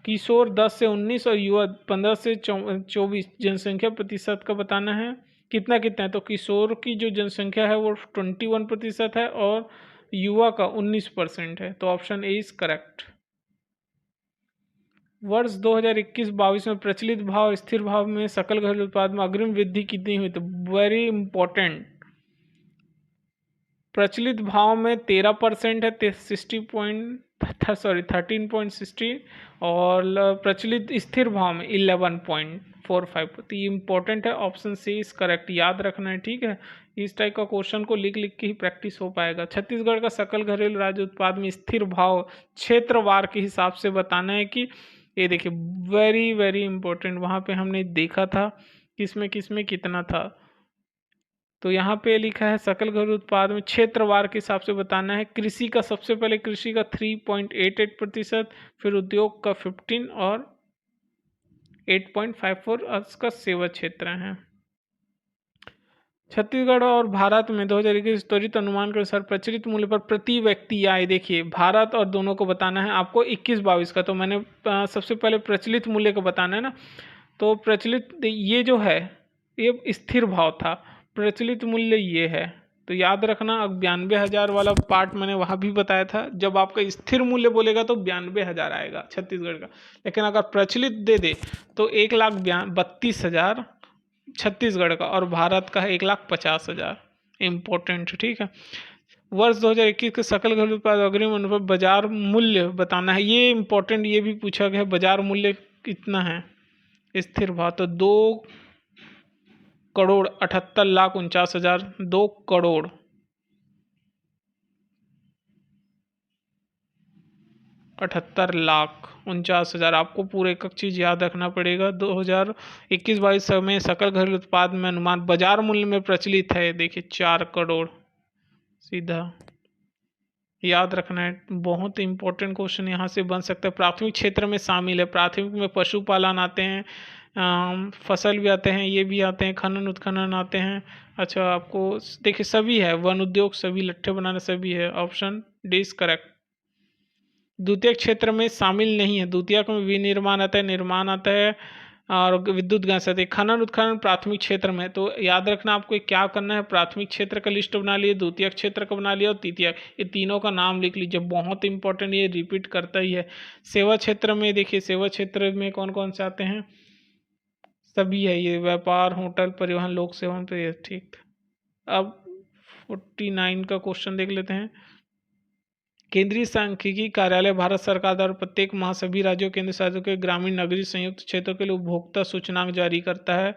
किशोर 10 से 19 और युवा 15 से 24 जनसंख्या प्रतिशत का बताना है, कितना कितना है, तो किशोर की जो जनसंख्या है वो 21% है, और युवा का 19% है। तो ऑप्शन ए इज करेक्ट। वर्ष 2021-22 में प्रचलित भाव और स्थिर भाव में सकल घरेलू उत्पाद में अग्रिम वृद्धि कितनी हुई, तो वेरी इंपॉर्टेंट। प्रचलित भाव में 13% है, 13.60, और प्रचलित स्थिर भाव में 11.45। तो ये इंपॉर्टेंट है, ऑप्शन सी इज करेक्ट, याद रखना है। ठीक है, इस टाइप का क्वेश्चन को लिख लिख के ही प्रैक्टिस हो पाएगा। छत्तीसगढ़ का सकल घरेलू राज्य उत्पाद में स्थिर भाव क्षेत्रवार के हिसाब से बताना है कि, ये देखिए वेरी वेरी इंपॉर्टेंट, वहाँ पे हमने देखा था किसमें कितना था। तो यहाँ पे लिखा है सकल घरेलू उत्पाद में क्षेत्रवार के हिसाब से बताना है। कृषि का सबसे पहले कृषि का 3.88%, फिर उद्योग का 15 और 8.54 का सेवा क्षेत्र है। छत्तीसगढ़ और भारत में 2021 त्वरित अनुमान के अनुसार प्रचलित मूल्य पर प्रति व्यक्ति आय, देखिए भारत और दोनों को बताना है आपको 21-22 का, तो मैंने सबसे पहले प्रचलित मूल्य को बताना है ना। तो प्रचलित ये जो है ये स्थिर भाव था, प्रचलित मूल्य ये है, तो याद रखना। अब 92,000 वाला पार्ट मैंने वहाँ भी बताया था, जब आपका स्थिर मूल्य बोलेगा तो 92,000 आएगा छत्तीसगढ़ का, लेकिन अगर प्रचलित दे दे तो 1,32,000 छत्तीसगढ़ का और भारत का है 1,50,000। इम्पोर्टेंट, ठीक है। वर्ष 2021 के सकल घरेलू उत्पाद अग्रिम अनुपात बाजार मूल्य बताना है, ये इम्पोर्टेंट, ये भी पूछा गया है बाजार मूल्य कितना है स्थिर भाव, तो 2,78,49,000, 2,78,49,000। आपको पूरे एक चीज याद रखना पड़ेगा। 2021-22 में सकल घरेलू उत्पाद में अनुमान बाजार मूल्य में प्रचलित है, देखिए 4 करोड़, सीधा याद रखना है। बहुत इंपॉर्टेंट क्वेश्चन यहाँ से बन सकता है। प्राथमिक क्षेत्र में शामिल है, प्राथमिक में पशुपालन आते हैं, फसल भी आते हैं, ये भी आते हैं, खनन उत्खनन आते हैं। अच्छा, आपको देखिए सभी है, वन उद्योग, सभी लट्ठे बनाना सभी है, ऑप्शन डी इज करेक्ट। द्वितीय क्षेत्र में शामिल नहीं है, द्वितीय में विनिर्माण आता है, निर्माण आता है और विद्युत गैस आती है। खनन उत्खनन प्राथमिक क्षेत्र में, तो याद रखना आपको क्या करना है, प्राथमिक क्षेत्र का लिस्ट बना लिए, द्वितीय क्षेत्र का बना लिया और तृतीय, ये तीनों का नाम लिख लीजिए, बहुत इंपॉर्टेंट, ये रिपीट करता ही है। सेवा क्षेत्र में देखिए, सेवा क्षेत्र में कौन कौन से आते हैं, सभी है ये, व्यापार, होटल, परिवहन, लोक सेवन, तो ये ठीक। अब 49 का क्वेश्चन देख लेते हैं। केंद्रीय सांख्यिकी कार्यालय भारत सरकार द्वारा प्रत्येक माह सभी राज्यों केंद्र शासित के ग्रामीण नगरीय संयुक्त क्षेत्रों के लिए उपभोक्ता सूचकांक जारी करता है,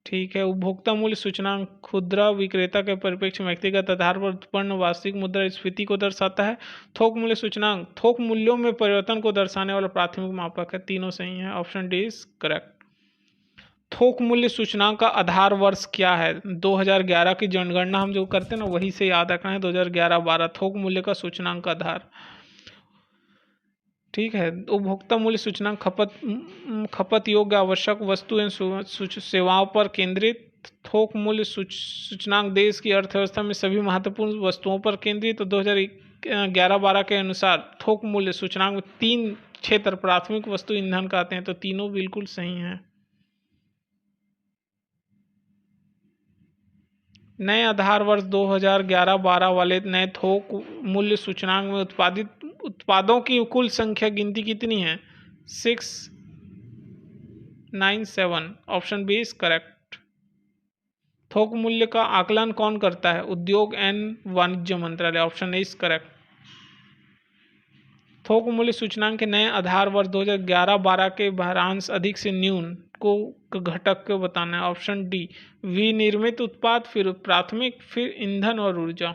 ठीक है। उपभोक्ता मूल्य सूचकांक खुदरा विक्रेता के परिप्रेक्ष्य में व्यक्तिगत आधार पर उत्पन्न वार्षिक मुद्रास्फीति को दर्शाता है। थोक मूल्य सूचकांक थोक मूल्यों में परिवर्तन को दर्शाने वाला प्राथमिक मापक है। तीनों सही है, ऑप्शन डी इज करेक्ट। थोक मूल्य सूचकांक का आधार वर्ष क्या है, 2011 की जनगणना हम जो करते हैं ना वही से याद रखना है, 2011-12 थोक मूल्य का सूचकांक का आधार, ठीक है। उपभोक्ता मूल्य सूचकांक खपत योग्य आवश्यक वस्तु एवं सेवाओं पर केंद्रित। थोक मूल्य सूचकांक देश की अर्थव्यवस्था में सभी महत्वपूर्ण वस्तुओं पर केंद्रित। तो 2011-12 के अनुसार थोक मूल्य सूचकांक में 3 क्षेत्र प्राथमिक वस्तु ईंधन का आते हैं, तो तीनों बिल्कुल सही हैं। नए आधार वर्ष 2011-12 वाले नए थोक मूल्य सूचकांक में उत्पादित उत्पादों की कुल संख्या गिनती कितनी है, 697, ऑप्शन बी इज करेक्ट। थोक मूल्य का आकलन कौन करता है, उद्योग एवं वाणिज्य मंत्रालय, ऑप्शन ए इज करेक्ट। थोक मूल्य सूचकांक के नए आधार वर्ष 2011-12 के भारांश अधिक से न्यून को घटक को बताना है, ऑप्शन डी विनिर्मित उत्पाद, फिर प्राथमिक, फिर ईंधन और ऊर्जा।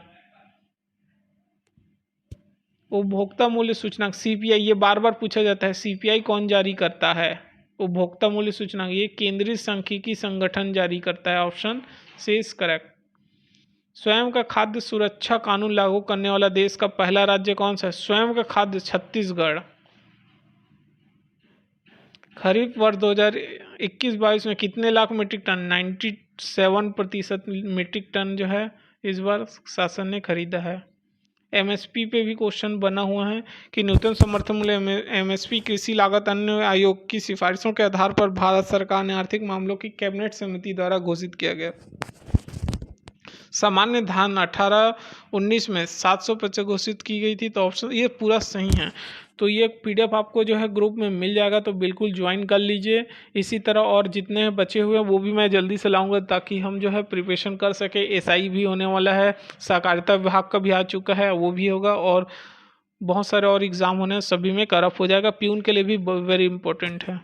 उपभोक्ता मूल्य सूचकांक सीपीआई, ये बार बार पूछा जाता है, सीपीआई कौन जारी करता है, उपभोक्ता मूल्य सूचकांक ये केंद्रीय सांख्यिकी संगठन जारी करता है, ऑप्शन सी इज करेक्ट। स्वयं का खाद्य सुरक्षा कानून लागू करने वाला देश का पहला राज्य कौन सा है, स्वयं का खाद्य, छत्तीसगढ़। खरीफ वर्ष 2021-22 में कितने lakh metric ton, 97% metric ton जो है इस बार शासन ने खरीदा है। एमएसपी पे भी क्वेश्चन बना हुआ है कि न्यूनतम समर्थन मूल्य एमएसपी कृषि लागत अन्य आयोग की सिफारिशों के आधार पर भारत सरकार ने आर्थिक मामलों की कैबिनेट समिति द्वारा घोषित किया गया। सामान्य धान 18-19 में 750 घोषित की गई थी, तो ऑप्शन ये पूरा सही है। तो ये पीडीएफ आपको जो है ग्रुप में मिल जाएगा, तो बिल्कुल ज्वाइन कर लीजिए। इसी तरह और जितने बचे हुए हैं वो भी मैं जल्दी से लाऊंगा, ताकि हम जो है प्रिपरेशन कर सके। एसआई भी होने वाला है, सहकारिता विभाग का भी आ चुका है, वो भी होगा, और बहुत सारे और एग्ज़ाम होने हैं, सभी में कट ऑफ हो जाएगा। प्यून के लिए भी वेरी इंपॉर्टेंट है।